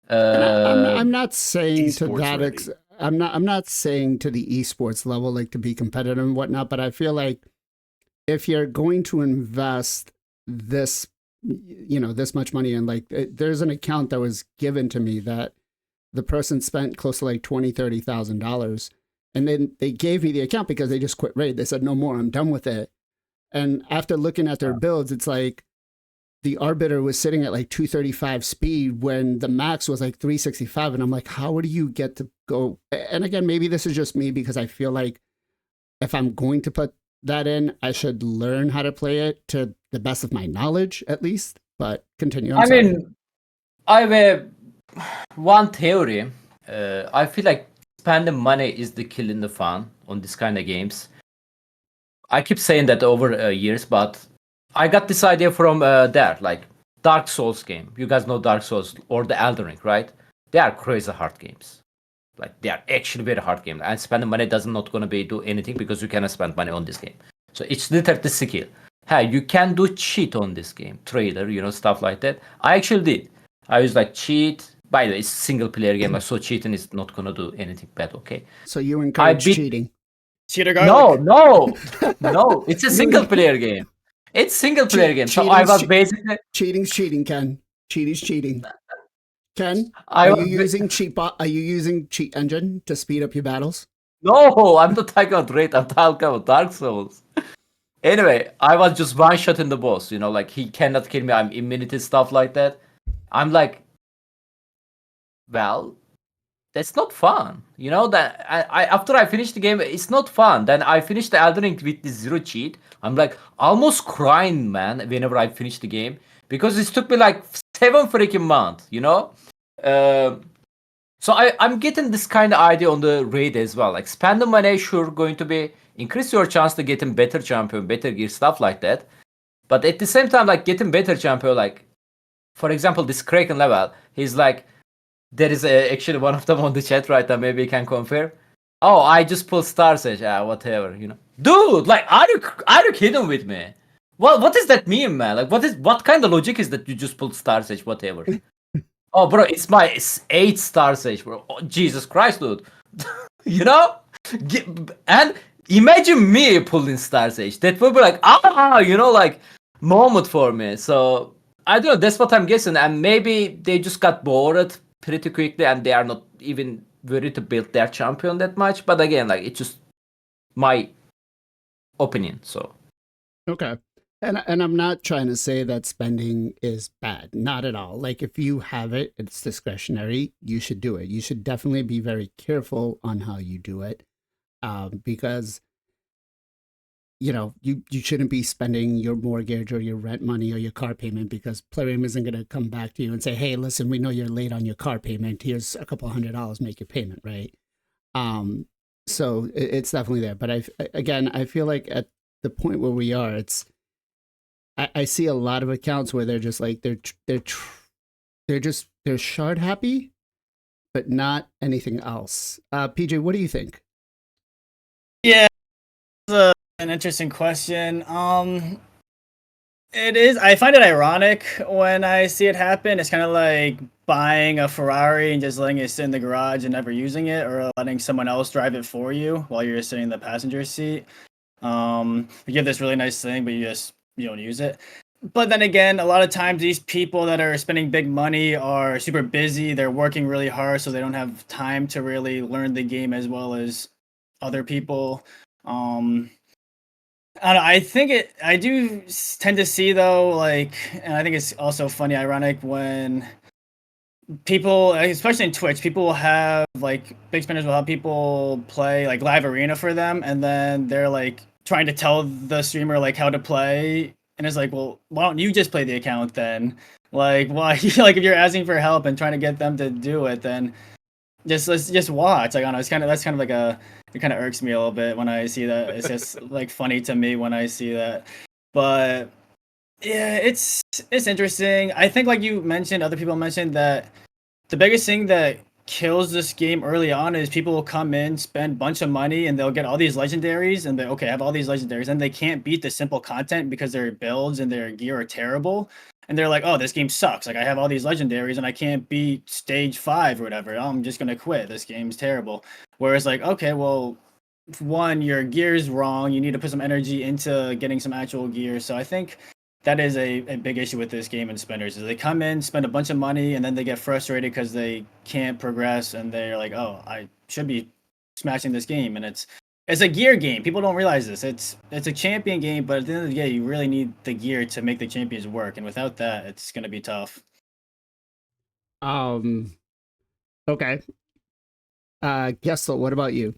And I'm not saying to esports that. ready. I'm not saying to the esports level, like to be competitive and whatnot. But I feel like if you're going to invest this, this much money, and like there's an account that was given to me that the person spent close to like $20,000-$30,000, and then they gave me the account because they just quit raid. They said no more, I'm done with it. And after looking at their builds, it's like the Arbiter was sitting at like 235 speed when the max was like 365, and I'm like, how do you get to go? And again, maybe this is just me because I feel like if I'm going to put that in, I should learn how to play it to the best of my knowledge, at least. But continue. I mean, I have one theory. I feel like spending money is the killing the fun on this kind of games. I keep saying that over years, but I got this idea from like Dark Souls game. You guys know Dark Souls or the Elden Ring, right? They are crazy hard games. Like they are actually very hard games. And spending money doesn't not gonna be do anything because you cannot spend money on this game. So it's literally the skill. Hey, you can do cheat on this game, trailer, stuff like that. I actually did. I was like cheat. By the way, it's a single player game, so cheating is not gonna do anything bad. Okay. So you encourage cheating? Cheater garlic. No. It's a single player game. It's single player game. So I was basically cheating's cheating, Ken. Cheating's cheating. Ken, Are you using cheat engine to speed up your battles? No, I'm not talking about raid. I'm talking about Dark Souls. Anyway, I was just one shot in the boss. Like he cannot kill me. I'm immunity, stuff like that. I'm like, well, that's not fun. That I after I finished the game, it's not fun. Then I finished the Elden Ring with the zero cheat. I'm like almost crying, man, whenever I finished the game because it took me like 7 freaking months. So I'm getting this kind of idea on the raid as well. Like spend the money, sure, going to be increase your chance to getting better champion, better gear, stuff like that. But at the same time, like getting better champion, like for example, this Kraken level, he's like, there is actually one of them on the chat right now. Maybe you can confirm. Oh, I just pulled Star Sage. Whatever, Dude, like, are you kidding with me? What does that mean, man? Like, what kind of logic is that you just pulled Star Sage, whatever? Oh, bro, it's my 8 Star Sage, bro. Oh, Jesus Christ, dude. And imagine me pulling Star Sage. That would be like, like moment for me. So I don't know. That's what I'm guessing. And maybe they just got bored pretty quickly, and they are not even ready to build their champion that much. But again, like it's just my opinion. So okay. And I'm not trying to say that spending is bad. Not at all. Like if you have it, it's discretionary. You should do it. You should definitely be very careful on how you do it, because you shouldn't be spending your mortgage or your rent money or your car payment because Plarium isn't going to come back to you and say, hey, listen, we know you're late on your car payment. Here's a couple $100, make your payment, right? So it's definitely there. But I feel like at the point where we are, I see a lot of accounts where they're just like they're shard happy, but not anything else. PJ, what do you think? Yeah, an interesting question. It is. I find it ironic when I see it happen. It's kind of like buying a Ferrari and just letting it sit in the garage and never using it, or letting someone else drive it for you while you're sitting in the passenger seat. You get this really nice thing, but you don't use it. But then again, a lot of times these people that are spending big money are super busy. They're working really hard, so they don't have time to really learn the game as well as other people. I don't know, I do tend to see though, like, and I think it's also funny, ironic when people, especially in Twitch, people will have like big spenders will have people play like live arena for them, and then they're like trying to tell the streamer like how to play, and it's like, well, why don't you just play the account then? Like, why? Like, if you're asking for help and trying to get them to do it, then let's just watch. Like, I don't know, that's kind of like it kind of irks me a little bit when I see that. It's just like funny to me when I see that. But yeah, it's interesting. I think like you mentioned, other people mentioned that the biggest thing that kills this game early on is people will come in, spend a bunch of money, and they'll get all these legendaries, and they okay, I have all these legendaries, and they can't beat the simple content because their builds and their gear are terrible. And they're like, oh, this game sucks. Like, I have all these legendaries and I can't beat stage 5 or whatever. Oh, I'm just gonna quit. This game's terrible. Whereas like, okay, well, one, your gear's wrong. You need to put some energy into getting some actual gear. So I think that is a big issue with this game and spinners is they come in, spend a bunch of money, and then they get frustrated because they can't progress, and they're like, "Oh, I should be smashing this game." And it's a gear game. People don't realize this. It's a champion game, but at the end of the day, you really need the gear to make the champions work, and without that, it's gonna be tough. Okay. Gessel, what about you?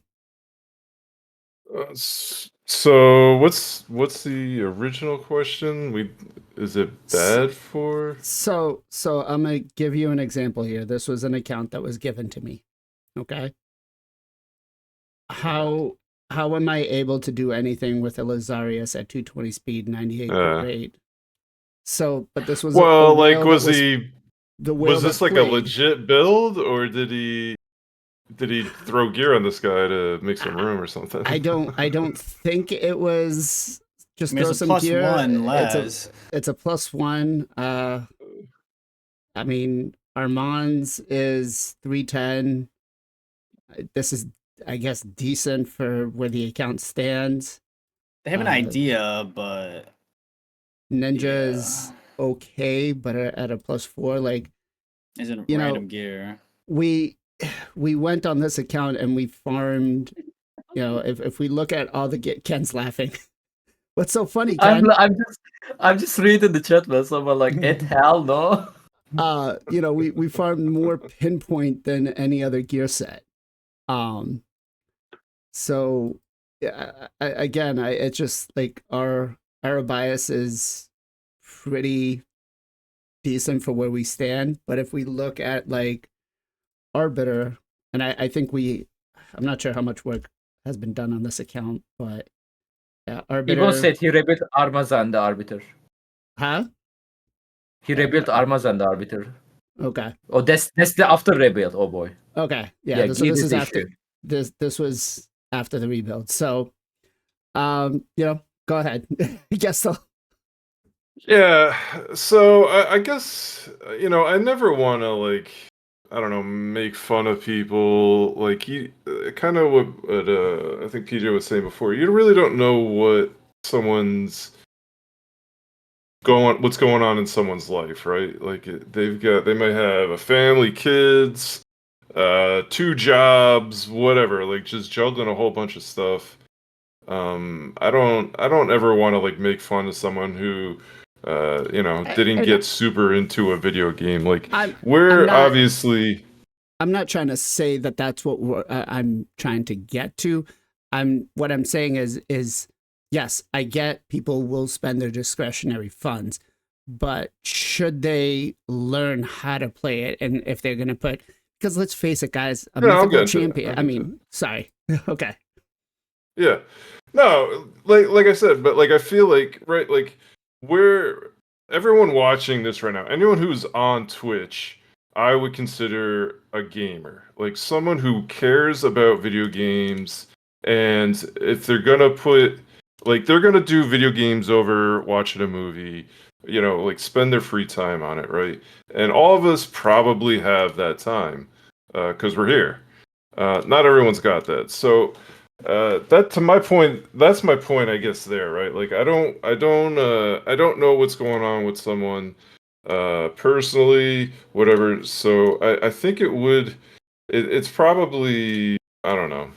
So what's the original question? Is it bad for? So I'm gonna give you an example here. This was an account that was given to me. Okay. How am I able to do anything with a Lazarius at 220 speed, 98 rate? So, but this was well, a like was this like a played. legit build, or did he throw gear on this guy to make some room or something? I don't think it was just throw it's a some gear. +1, it's a +1. I mean, Armand's is 310. This is, I guess, decent for where the account stands. They have an idea, but Ninja's okay, but at a +4, like, isn't you random know, gear. we went on this account and we farmed. You know, if we look at all the Ken's laughing. What's so funny, Ken? I'm just reading the chat, man. Someone like, it hell no. You know, we farmed more pinpoint than any other gear set. So yeah, it's just like our bias is pretty decent for where we stand. But if we look at like Arbiter, and I think I'm not sure how much work has been done on this account, but yeah, Arbiter. Ivo said he rebuilt Armaz and the Arbiter. Huh? He rebuilt Armaz and the Arbiter. Okay. Oh, that's the after rebuild. Oh boy. Okay. Yeah. So this is after this was after the rebuild. So, you know, go ahead. Guess so. Yeah. So I guess I never want to like, I don't know, make fun of people. Like kind of what I think PJ was saying before. You really don't know what's going on in someone's life, right? Like they might have a family, kids, 2 jobs, whatever, like just juggling a whole bunch of stuff. I don't ever want to like make fun of someone who didn't get super into a video game. Like obviously I'm not trying to say that that's what I'm trying to get to. What I'm saying is yes, I get people will spend their discretionary funds, but should they learn how to play it? And if they're going to put, because let's face it, guys, a mythical champion. I mean, sorry. Okay. Yeah. No, like I said, but like I feel like, right, like everyone watching this right now, anyone who's on Twitch, I would consider a gamer. Like someone who cares about video games, and if they're gonna they're gonna do video games over watching a movie, like spend their free time on it, right? And all of us probably have that time, because we're here. Not everyone's got that. So that's my point, I guess, there, right? Like I don't know what's going on with someone personally, whatever. So I think it's probably, I don't know,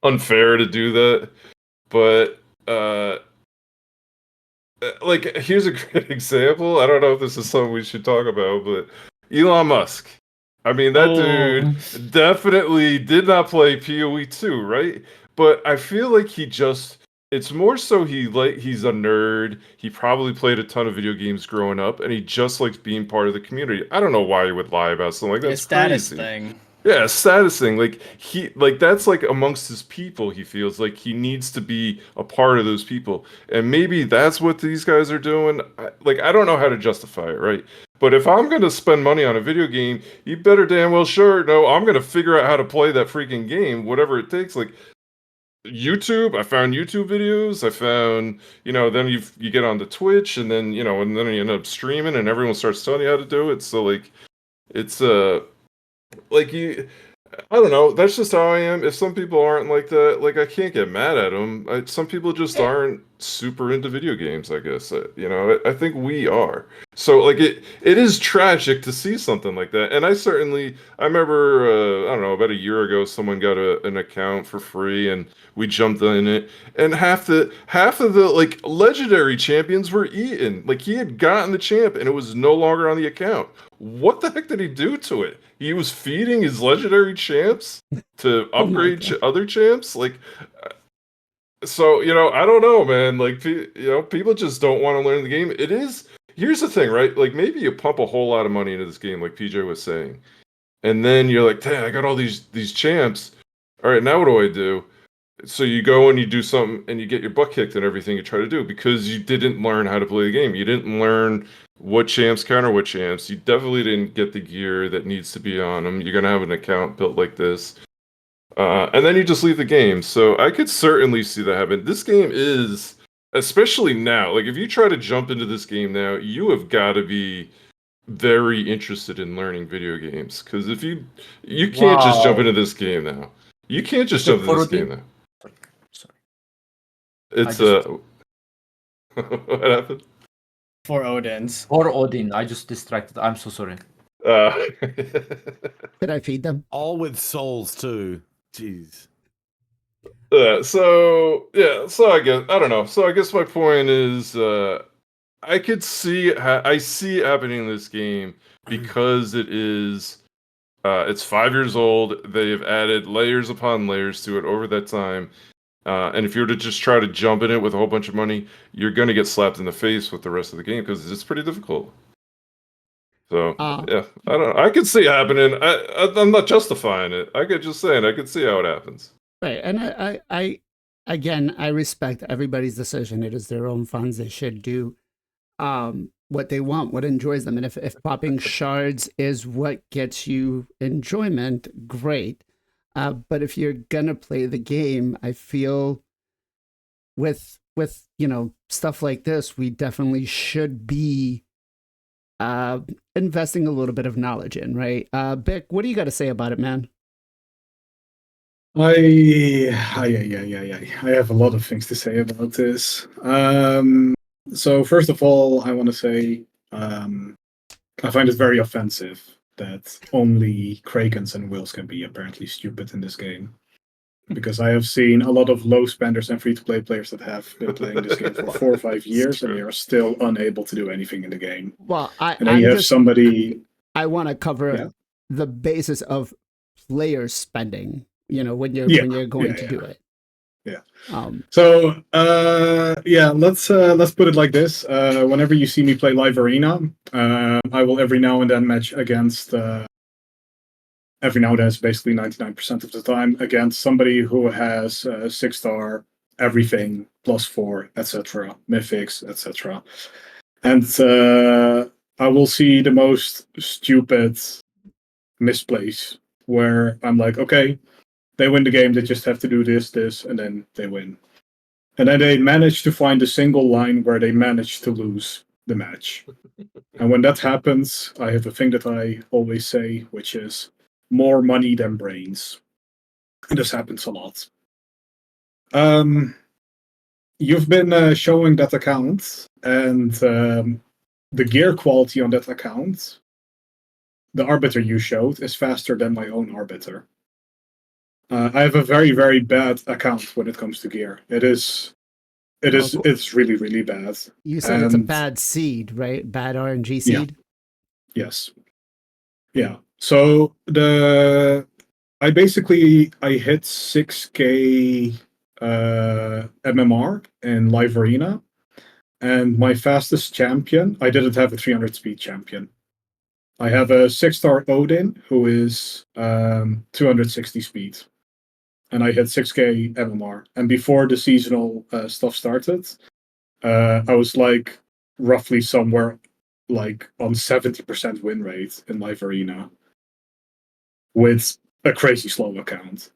unfair to do that. But like here's a great example. I don't know if this is something we should talk about, but Elon Musk. I mean, that dude definitely did not play PoE 2, right? But I feel like it's more so he's a nerd. He probably played a ton of video games growing up, and he just likes being part of the community. I don't know why he would lie about something like that. It's status crazy. thing. Yeah, status thing. Like that's like amongst his people. He feels like he needs to be a part of those people, and maybe that's what these guys are doing. I don't know how to justify it, right? But if I'm gonna spend money on a video game, you better damn well sure know I'm gonna figure out how to play that freaking game, whatever it takes. Like YouTube, I found YouTube videos. I found, then you get onto Twitch, and then and then you end up streaming, and everyone starts telling you how to do it. So it's like you I don't know. That's just how I am. If some people aren't like that, like I can't get mad at them. Some people just aren't super into video games. I guess I think we are. So like it is tragic to see something like that. And I remember I don't know, about a year ago, someone got an account for free, and we jumped in it, and half of the like legendary champions were eaten. Like he had gotten the champ, and it was no longer on the account. What the heck did he do to it? He was feeding his legendary champs to Oh my upgrade God. other champs. So I don't know, man. Like, people just don't want to learn the game. It is. Here's the thing, right? Like, maybe you pump a whole lot of money into this game, like PJ was saying, and then you're like, "Dang, I got all these champs. All right, now what do I do?" So you go and you do something, and you get your butt kicked and everything you try to do because you didn't learn how to play the game. You didn't learn what champs counter what champs. You definitely didn't get the gear that needs to be on them. You're gonna have an account built like this, and then you just leave the game. So I could certainly see that happen. This game is, especially now, like if you try to jump into this game now, you have got to be very interested in learning video games, because if you can't just jump Wow. into this game now. You can't just The jump into this Forodi- game now. Sorry. It's just- what happened? For Odin's. Or Odin. I just distracted. I'm so sorry. Did I feed them? All with souls too. Jeez. So I don't know. So I guess my point is, I could see I see it happening in this game because it's 5 years old. They've added layers upon layers to it over that time. And if you were to just try to jump in it with a whole bunch of money, you're going to get slapped in the face with the rest of the game because it's pretty difficult. So yeah, I don't know. I could see it happening. I'm not justifying it. I could just saying I could see how it happens. Right. And I again, I respect everybody's decision. It is their own funds. They should do what they want, what enjoys them. And if popping shards is what gets you enjoyment, great. But if you're gonna play the game, I feel with stuff like this, we definitely should be investing a little bit of knowledge in, right? Bick, what do you got to say about it, man? I have a lot of things to say about this. So first of all, I want to say I find it very offensive that only Krakens and Wills can be apparently stupid in this game. Because I have seen a lot of low spenders and free-to-play players that have been playing this game for 4 or 5 years, and they are still unable to do anything in the game. Well, And then you have somebody. I want to cover Yeah. the basis of player spending. When you're going to do it. Yeah. So let's put it like this. Whenever you see me play live arena, I will every now and then match against. Every now and then, it's basically 99% of the time against somebody who has 6-star everything +4, etc., mythics, etc. And I will see the most stupid misplays where I'm like, okay, they win the game, they just have to do this, and then they win. And then they manage to find a single line where they manage to lose the match. And when that happens, I have a thing that I always say, which is more money than brains. And this happens a lot. You've been showing that account, and the gear quality on that account, the Arbiter you showed, is faster than my own Arbiter. I have a very, very bad account when it comes to gear. It's really, really bad. You said it's a bad seed, right? Bad RNG seed? Yeah. Yes. Yeah. So I hit 6K MMR in live arena, and my fastest champion, I didn't have a 300 speed champion. I have a 6-star Odin who is 260 speed, and I hit 6k MMR. And before the seasonal stuff started, I was like roughly somewhere like on 70% win rate in Live Arena with a crazy slow account.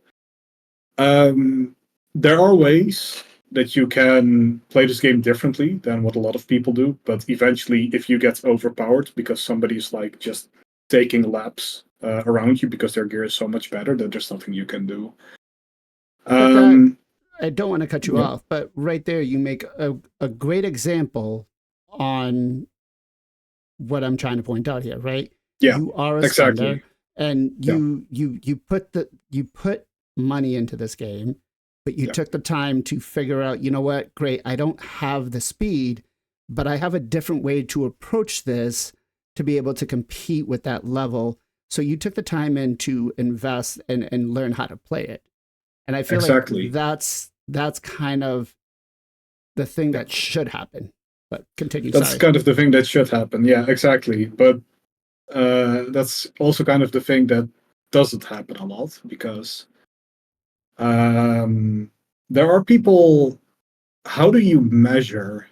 There are ways that you can play this game differently than what a lot of people do, but eventually, if you get overpowered because somebody's like just taking laps around you because their gear is so much better, then there's nothing you can do. But that, I don't want to cut you yeah. off, but right there you make a great example on what I'm trying to point out here, right? Yeah, You are a exactly. spender, and you put money into this game, but you took the time to figure out, you know what, great, I don't have the speed, but I have a different way to approach this to be able to compete with that level. So you took the time in to invest and learn how to play it. And I feel Exactly. like that's kind of the thing that should happen. But continue. That's sorry. kind of the thing that should happen. Yeah, exactly. But that's also kind of the thing that doesn't happen a lot because there are people. How do you measure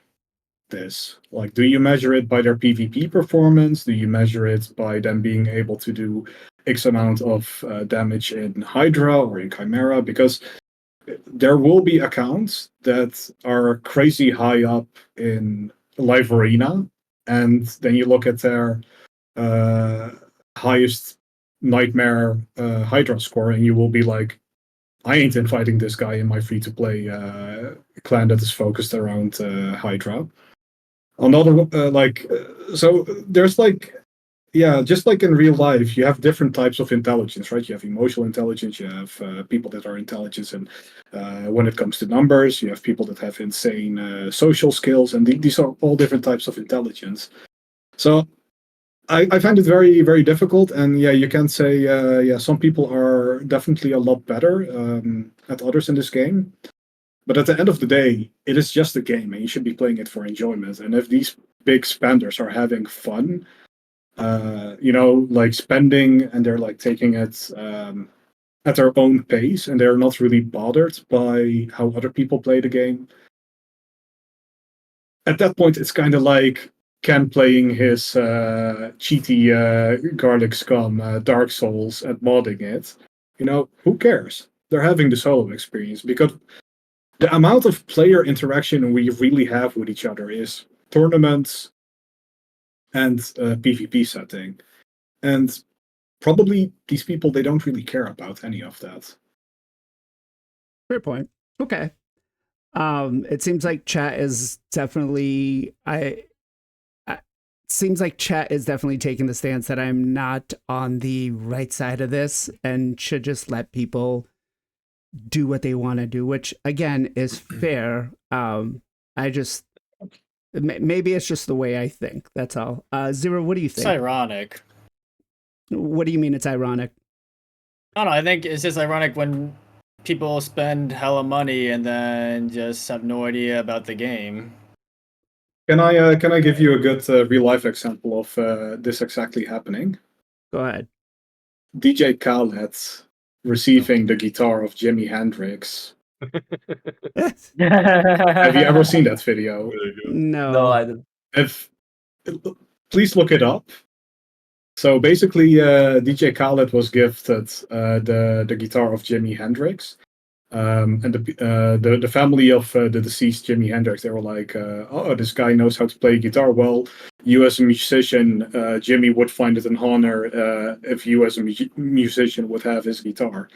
this? Like, do you measure it by their PvP performance? Do you measure it by them being able to do X amount of damage in Hydra or in Chimera? Because there will be accounts that are crazy high up in Live Arena, and then you look at their highest Nightmare Hydra score, and you will be like, I ain't inviting this guy in my free-to-play clan that is focused around Hydra. Another so there's like, yeah, just like in real life, you have different types of intelligence, right? You have emotional intelligence, you have people that are intelligent, and when it comes to numbers, you have people that have insane social skills, and these are all different types of intelligence. So I find it very, very difficult, and yeah, you can say, yeah, some people are definitely a lot better at others in this game. But at the end of the day, it is just a game, and you should be playing it for enjoyment. And if these big spenders are having fun, like spending, and they're like taking it at their own pace, and they're not really bothered by how other people play the game. At that point, it's kind of like Ken playing his cheaty Garlic Scum Dark Souls and modding it. Who cares? They're having the solo experience because the amount of player interaction we really have with each other is tournaments and PvP setting. And probably these people, they don't really care about any of that. Fair point. Okay. It seems like chat is definitely seems like chat is definitely taking the stance that I'm not on the right side of this and should just let people do what they want to do, which again is fair. I just maybe it's just the way I think. That's all. Zero, what do you It's think? ironic. What do you mean it's ironic? I don't know. I think it's just ironic when people spend hella money and then just have no idea about the game. Can I give you a good real life example of this exactly happening? Go ahead. DJ Khaled receiving the guitar of Jimi Hendrix. Have you ever seen that video? There you go. No. No, I don't. Please look it up. So basically, DJ Khaled was gifted the guitar of Jimi Hendrix, and the family of the deceased Jimi Hendrix, they were like, "Oh, this guy knows how to play guitar well. You as a musician, Jimmy would find it an honor if you as a musician would have his guitar."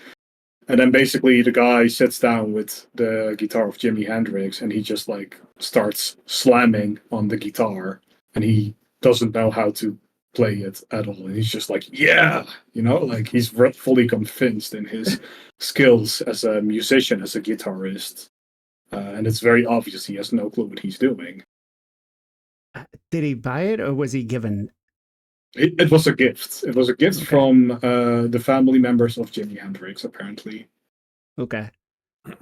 And then basically the guy sits down with the guitar of Jimi Hendrix, and he just like starts slamming on the guitar, and he doesn't know how to play it at all. And he's just like, yeah, like he's fully convinced in his skills as a musician, as a guitarist. And it's very obvious he has no clue what he's doing. Did he buy it or was he given? It was a gift. It was a gift from the family members of Jimi Hendrix, apparently. Okay.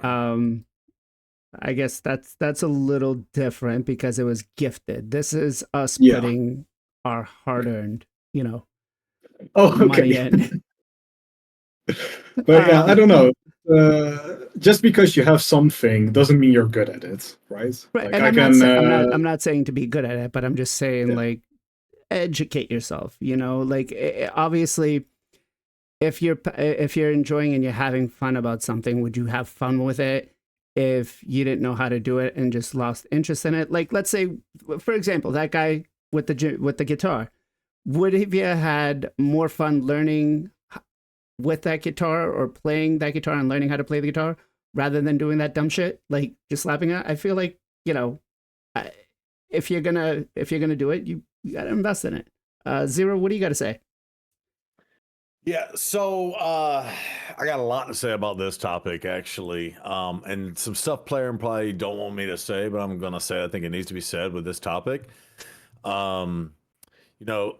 I guess that's a little different because it was gifted. This is us putting our hard-earned, Oh, money okay. in. But yeah, I don't know. Just because you have something doesn't mean you're good at it, right? Right, Like and I I'm not can. I'm not saying to be good at it, but I'm just saying Yeah. like educate yourself. You know, like obviously, if you're enjoying and you're having fun about something, would you have fun with it if you didn't know how to do it and just lost interest in it? Like, let's say, for example, that guy with the guitar, would have you had more fun learning with that guitar or playing that guitar and learning how to play the guitar rather than doing that dumb shit like just slapping it? I feel like, you know, if you're gonna do it, you gotta invest in it. Zero, what do you got to say? Yeah, so I got a lot to say about this topic actually, and some stuff player and play don't want me to say, but I'm gonna say I think it needs to be said with this topic. Um,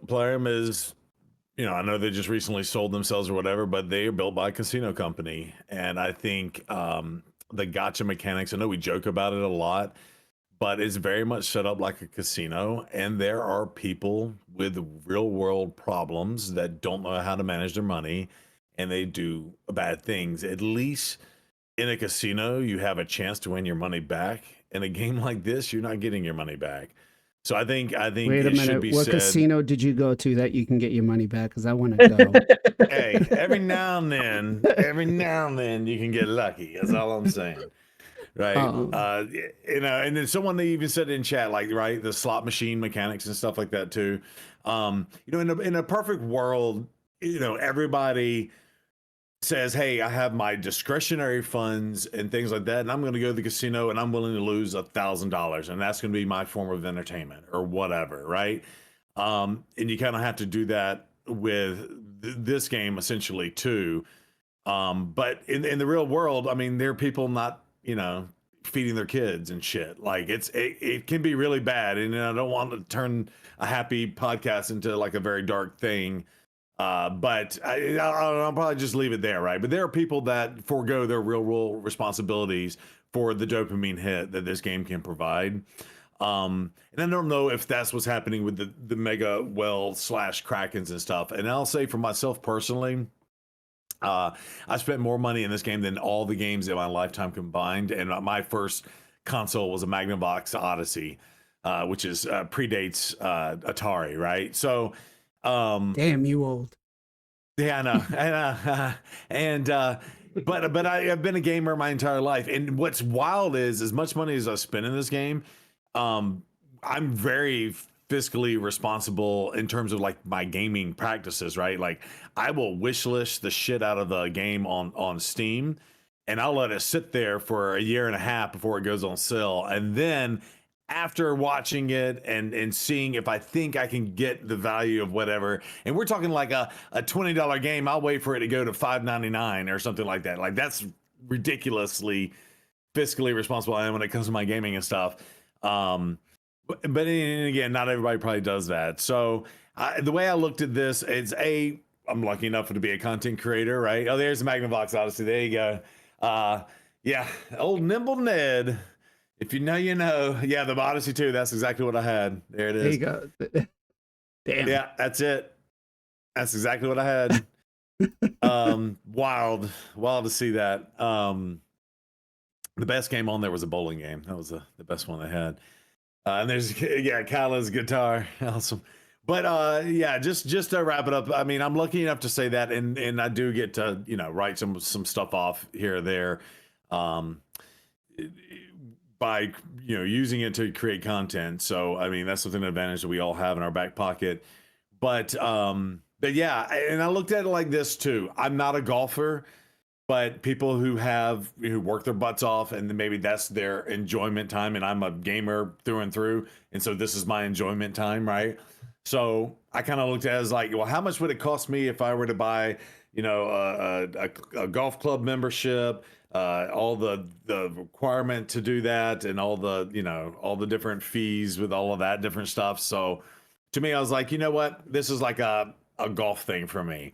Plarium is, I know they just recently sold themselves or whatever, but they are built by a casino company, and I think the gotcha mechanics. I know we joke about it a lot, but it's very much set up like a casino, and there are people with real world problems that don't know how to manage their money, and they do bad things. At least in a casino, you have a chance to win your money back. In a game like this, you're not getting your money back. So I think Wait a it should minute. be What said. casino did you go to that you can get your money back? Because I want to go. Hey, every now and then you can get lucky. That's all I'm saying. Right. Oh. And then someone they even said in chat, like, right, the slot machine mechanics and stuff like that too. In a perfect world, everybody says, hey, I have my discretionary funds and things like that, and I'm going to go to the casino and I'm willing to lose $1,000, and that's going to be my form of entertainment or whatever, right? And you kind of have to do that with this game essentially too. But in the real world, I mean, there are people not, feeding their kids and shit. Like it can be really bad, and I don't want to turn a happy podcast into like a very dark thing. But I'll probably just leave it there, right? But there are people that forego their real world responsibilities for the dopamine hit that this game can provide. And I don't know if that's what's happening with the mega well slash krakens and stuff. And I'll say for myself personally, I spent more money in this game than all the games in my lifetime combined. And my first console was a Magnavox Odyssey, which is predates Atari, right? So, Damn, you old. yeah, I know, and but I've been a gamer my entire life, and what's wild is as much money as I spend in this game, um, I'm very fiscally responsible in terms of like my gaming practices, right? Like I will wish list the shit out of the game on Steam, and I'll let it sit there for a year and a half before it goes on sale, and then after watching it and seeing if I think I can get the value of whatever, and we're talking like a $20 game, I'll wait for it to go to $5.99 or something like that. Like that's ridiculously fiscally responsible I am when it comes to my gaming and stuff. But again, not everybody probably does that. So the way I looked at this, I'm lucky enough to be a content creator, right? Oh, there's the Magnavox Odyssey. There you go. Yeah, old Nimble Ned. If you know, you know. Yeah, the Odyssey 2. That's exactly what I had. There it There you is. go. Damn. Yeah, that's it. That's exactly what I had. Wild to see that. The best game on there was a bowling game. That was the best one they had. And there's Kyla's guitar. Awesome. But yeah, just to wrap it up, I mean, I'm lucky enough to say that, and I do get to write some stuff off here or there, by using it to create content. So I mean, that's something an advantage that we all have in our back pocket. But yeah, and I looked at it like this too. I'm not a golfer, but people who work their butts off and then maybe that's their enjoyment time, and I'm a gamer through and through, and so this is my enjoyment time, right? So I kind of looked at it as like, well, how much would it cost me if I were to buy a golf club membership, all the requirement to do that, and all the different fees with all of that different stuff. So to me, I was like, you know what, this is like a golf thing for me.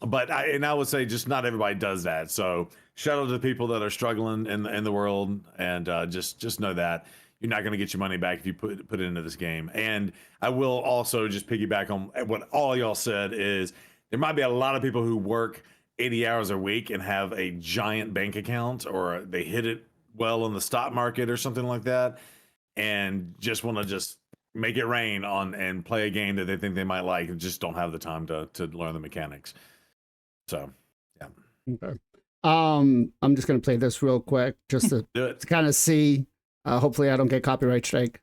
But I would say just not everybody does that. So shout out to the people that are struggling in the world, and just know that you're not going to get your money back if you put it into this game. And I will also just piggyback on what all y'all said is there might be a lot of people who work 80 hours a week and have a giant bank account, or they hit it well in the stock market or something like that, and just want to just make it rain on and play a game that they think they might like and just don't have the time to learn the mechanics. So, yeah. Okay. I'm just gonna play this real quick just to, Do it. to kind of see. Hopefully, I don't get copyright strike.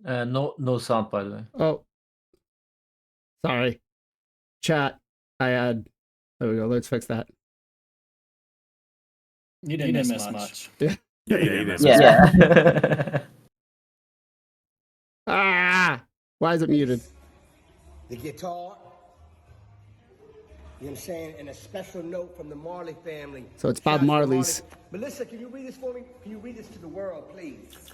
No sound, by the way. Oh, sorry. Chat. I had. There we go. Let's fix that. You didn't miss much. Yeah, you didn't miss it. Yeah. Ah! Why is it muted? The guitar, you know what I'm saying, and a special note from the Marley family. So it's Bob Shout out to the Marley's. Marley- Melissa, can you read this for me? Can you read this to the world, please?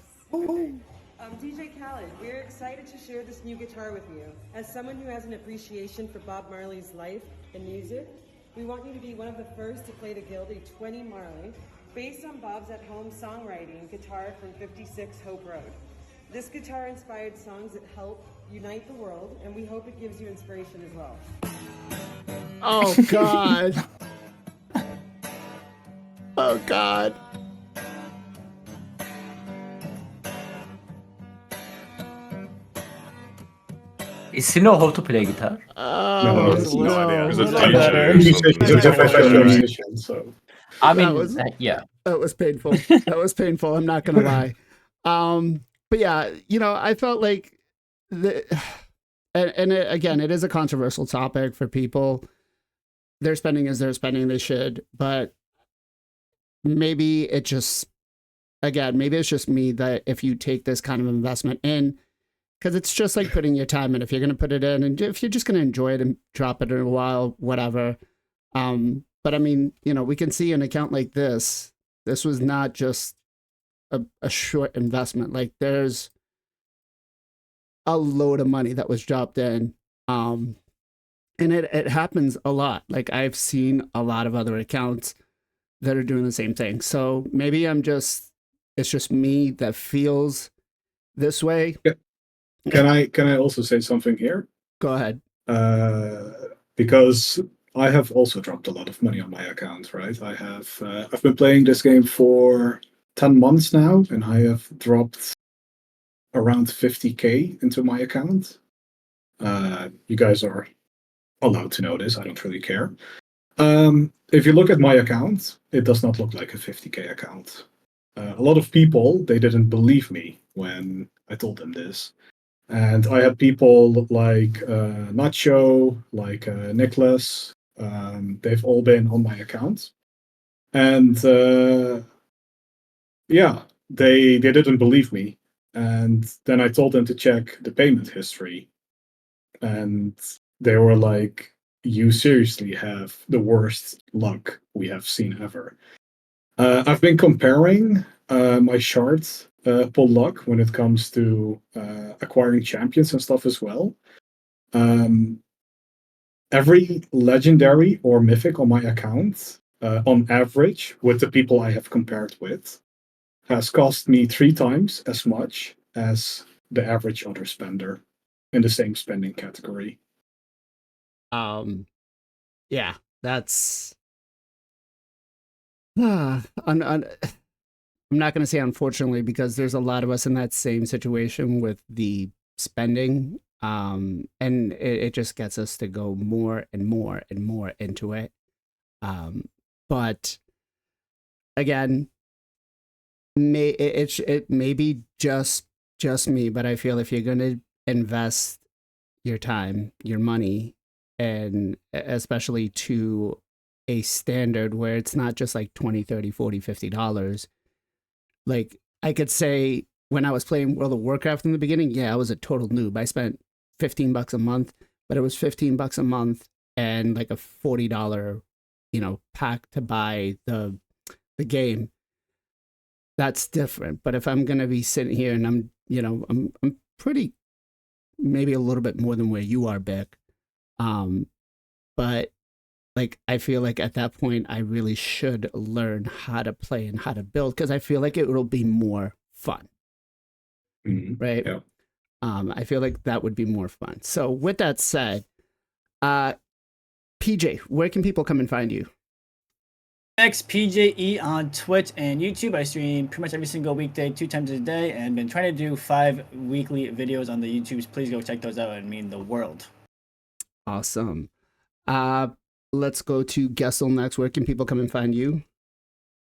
DJ Khaled, we're excited to share this new guitar with you. As someone who has an appreciation for Bob Marley's life and music, we want you to be one of the first to play the Gilded 20 Marley, based on Bob's at-home songwriting guitar from 56 Hope Road. This guitar inspired songs that help unite the world, and we hope it gives you inspiration as well. Oh God. Oh God. Is he know how to play guitar? Oh, it's no idea. He's a little teacher. better. He's a professional musician, so I That mean, was- yeah. That was painful. That was painful. I'm not gonna lie. But yeah, you know, I felt like and again, it is a controversial topic for people. Their spending is their spending. They should, but maybe it just, again, maybe it's just me that if you take this kind of investment in, because it's just like putting your time in. If you're going to put it in, and if you're just going to enjoy it and drop it in a while, whatever. But I mean, you know, we can see an account like this. This was not just a short investment. Like there's a load of money that was dropped in. And it happens a lot. Like I've seen a lot of other accounts that are doing the same thing. So maybe it's just me that feels this way. can I also say something here? Go ahead. Because I have also dropped a lot of money on my account, right? I've been playing this game for 10 months now, and I have dropped around 50K into my account. You guys are allowed to know this. I don't really care. If you look at my account, it does not look like a 50K account. A lot of people, they didn't believe me when I told them this. And I had people like Nacho, like Nicholas. They've all been on my account. And yeah, they didn't believe me. And then I told them to check the payment history. And they were like, you seriously have the worst luck we have seen ever. I've been comparing my shard pull luck when it comes to acquiring champions and stuff as well. Every legendary or mythic on my account, on average, with the people I have compared with, has cost me 3 times as much as the average other spender in the same spending category. Yeah, that's I'm not going to say unfortunately, because there's a lot of us in that same situation with the spending, and it just gets us to go more and more and more into it. But again, it may be just me, but I feel if you're going to invest your time, your money, and especially to a standard where it's not just like 20, 30, 40, $50. Like I could say when I was playing World of Warcraft in the beginning, yeah, I was a total noob. I spent $15 a month, but it was $15 a month and like a $40, pack to buy the game. that's different. But if I'm gonna be sitting here and I'm pretty, maybe a little bit more than where you are, Beck. But like I feel like at that point I really should learn how to play and how to build, because I feel like it will be more fun. Right? Yeah. I feel like that would be more fun. So with that said, PJ, where can people come and find you? XPJE on Twitch and YouTube. I stream pretty much every single weekday, 2 times a day, and been trying to do 5 weekly videos on the YouTubes. Please go check those out. It mean the world. Awesome. Let's go to Gessel next. Where can people come and find you?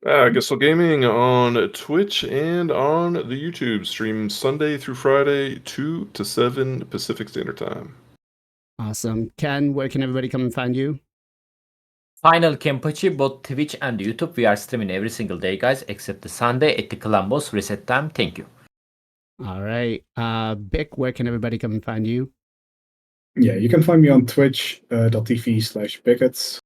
Gessel Gaming on Twitch and on the YouTube. Stream Sunday through Friday, 2 to 7 Pacific Standard Time. Awesome. Ken, where can everybody come and find you? Final Kenpachi, both Twitch and YouTube. We are streaming every single day, guys, except the Sunday at the Columbus reset time. Thank you. All right. Bick, where can everybody come and find you? Yeah, you can find me on twitch.tv/Bickets.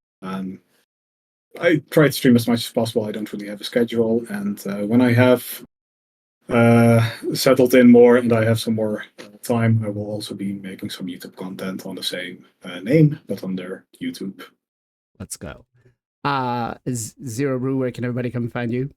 I try to stream as much as possible. I don't really have a schedule. And when I have settled in more and I have some more time, I will also be making some YouTube content on the same name, but under YouTube. Let's go. Zero Brew, where can everybody come and find you?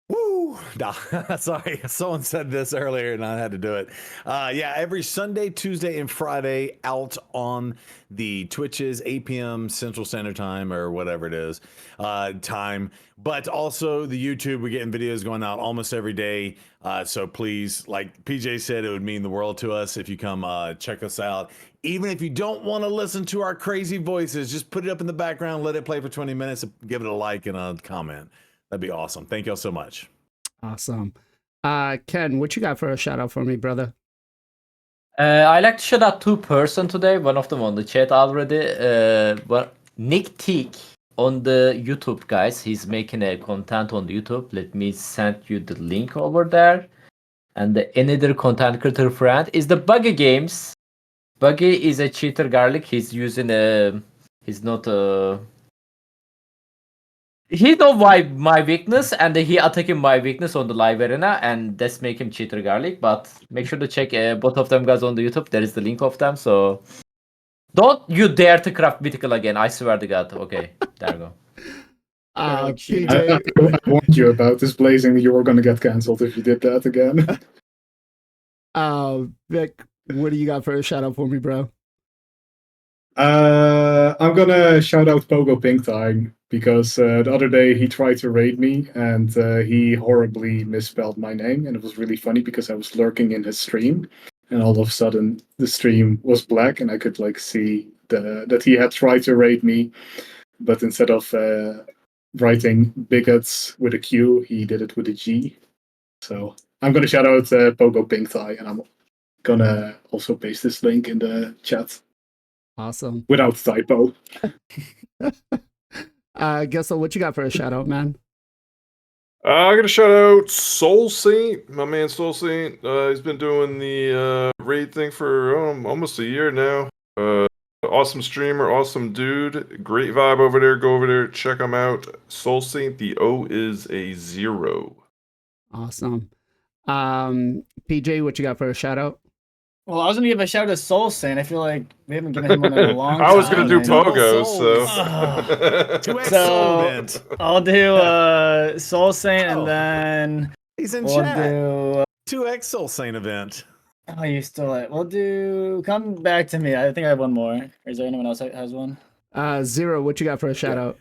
Woo! Nah, sorry, someone said this earlier and I had to do it. Yeah, every Sunday, Tuesday, and Friday out on the Twitches, 8 p.m. Central Standard Time or whatever it is time. But also the YouTube, we're getting videos going out almost every day. So please, like PJ said, it would mean the world to us if you come check us out. Even if you don't want to listen to our crazy voices, just put it up in the background, let it play for 20 minutes, and give it a like and a comment. That'd be awesome. Thank y'all so much. Awesome. Ken, what you got for a shout out for me, brother? I like to shout out 2 persons today. One of them on the chat already. But Nick Teak on the YouTube, guys. He's making a content on YouTube. Let me send you the link over there. And another content creator friend is the Buggy Games. Buggy is a cheater garlic. He's using he's not he know my weakness, and he attacking my weakness on the live arena, and that's make him cheater garlic. But make sure to check both of them guys on the YouTube. There is the link of them. So don't you dare to craft mythical again. I swear to God. Okay, there we go. PJ, I warned you about this blazing. You were going to get cancelled if you did that again. Vic, what do you got for a shout out for me, bro? I'm gonna shout out Pogo Pink Time because the other day he tried to raid me and he horribly misspelled my name, and it was really funny because I was lurking in his stream, and all of a sudden the stream was black and I could like see that he had tried to raid me, but instead of writing bigots with a Q, he did it with a G. So I'm gonna shout out Pogo Pink Tie, and I'm gonna also paste this link in the chat. Awesome. Without typo. Gessel, what you got for a shout out, man? I got to shout out Soul Saint, my man Soul Saint. He's been doing the raid thing for almost a year now. Awesome streamer, awesome dude. Great vibe over there. Go over there, check him out. Soul Saint, the O is a 0. Awesome. PJ, what you got for a shout out? Well, I was gonna give a shout out to Soulstone. I feel like we haven't given him one in a long time. I was gonna do and- Pogo, so. 2x So- Soul event. I'll do Soul Saint, Oh. and then He's in we'll chat. do. 2x Soul Saint event. Oh, you stole it. We'll do. Come back to me. I think I have one more. Is there anyone else that has one? Zero, what you got for a shout out?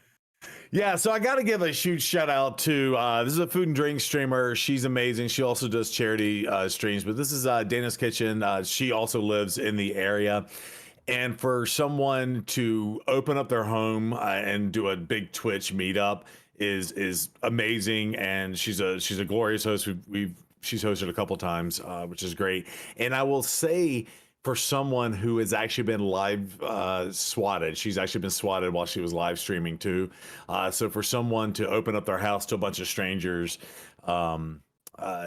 Yeah, so I got to give a huge shout out to this is a food and drink streamer. She's amazing. She also does charity streams, but this is Dana's Kitchen. She also lives in the area. And for someone to open up their home and do a big Twitch meetup is amazing. And she's a glorious host. She's hosted a couple times, which is great. And I will say, for someone who has actually been live swatted, she's actually been swatted while she was live streaming too. So for someone to open up their house to a bunch of strangers,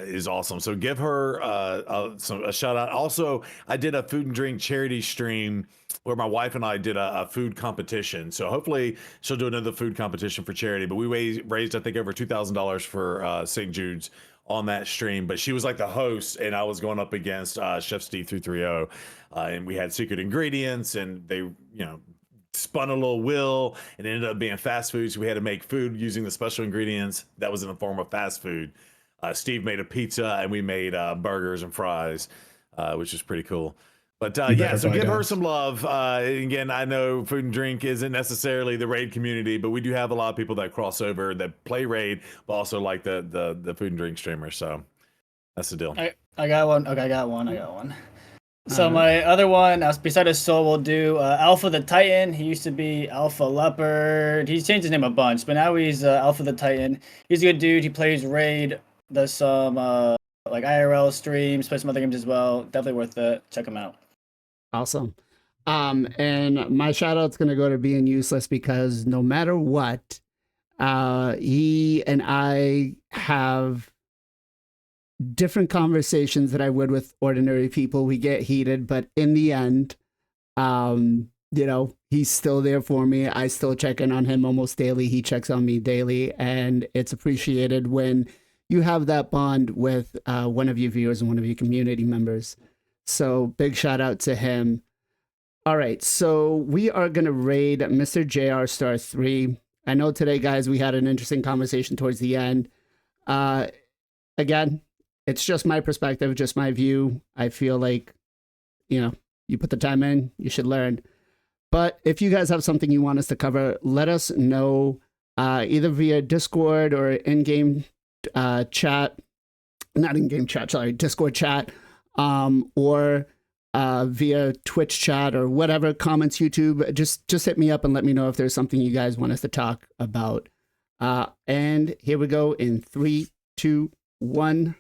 is awesome. So give her a shout out. Also, I did a food and drink charity stream where my wife and I did a food competition. So hopefully she'll do another food competition for charity. But we raised I think over $2,000 for St. Jude's on that stream. But she was like the host, and I was going up against Chef Steve 330, and we had secret ingredients, and they spun a little wheel, and it ended up being fast food. So we had to make food using the special ingredients that was in the form of fast food. Steve made a pizza, and we made burgers and fries, which is pretty cool. But yeah, so give her some love. Again, I know food and drink isn't necessarily the raid community, but we do have a lot of people that cross over that play raid, but also like the food and drink streamers. So that's the deal. I got one. Okay, I got one. So my other one, besides Soul, we'll do Alpha the Titan. He used to be Alpha Leopard. He's changed his name a bunch, but now he's Alpha the Titan. He's a good dude. He plays raid. Does some like IRL streams, plays some other games as well. Definitely worth it. Check him out. Awesome. And my shout out's gonna go to Being Useless, because no matter what, he and I have different conversations that I would with ordinary people. We get heated, but in the end, he's still there for me. I still check in on him almost daily. He checks on me daily, and it's appreciated when you have that bond with one of your viewers and one of your community members. So big shout out to him. All right, so we are going to raid Mr. JR Star 3. I know today, guys, we had an interesting conversation towards the end. Again, it's just my perspective, just my view. I feel like, you put the time in, you should learn. But if you guys have something you want us to cover, let us know either via Discord or in-game chat. Not in-game chat, sorry, Discord chat. Or via Twitch chat or whatever, comments, YouTube. Just hit me up and let me know if there's something you guys want us to talk about. And here we go in 3, 2, 1.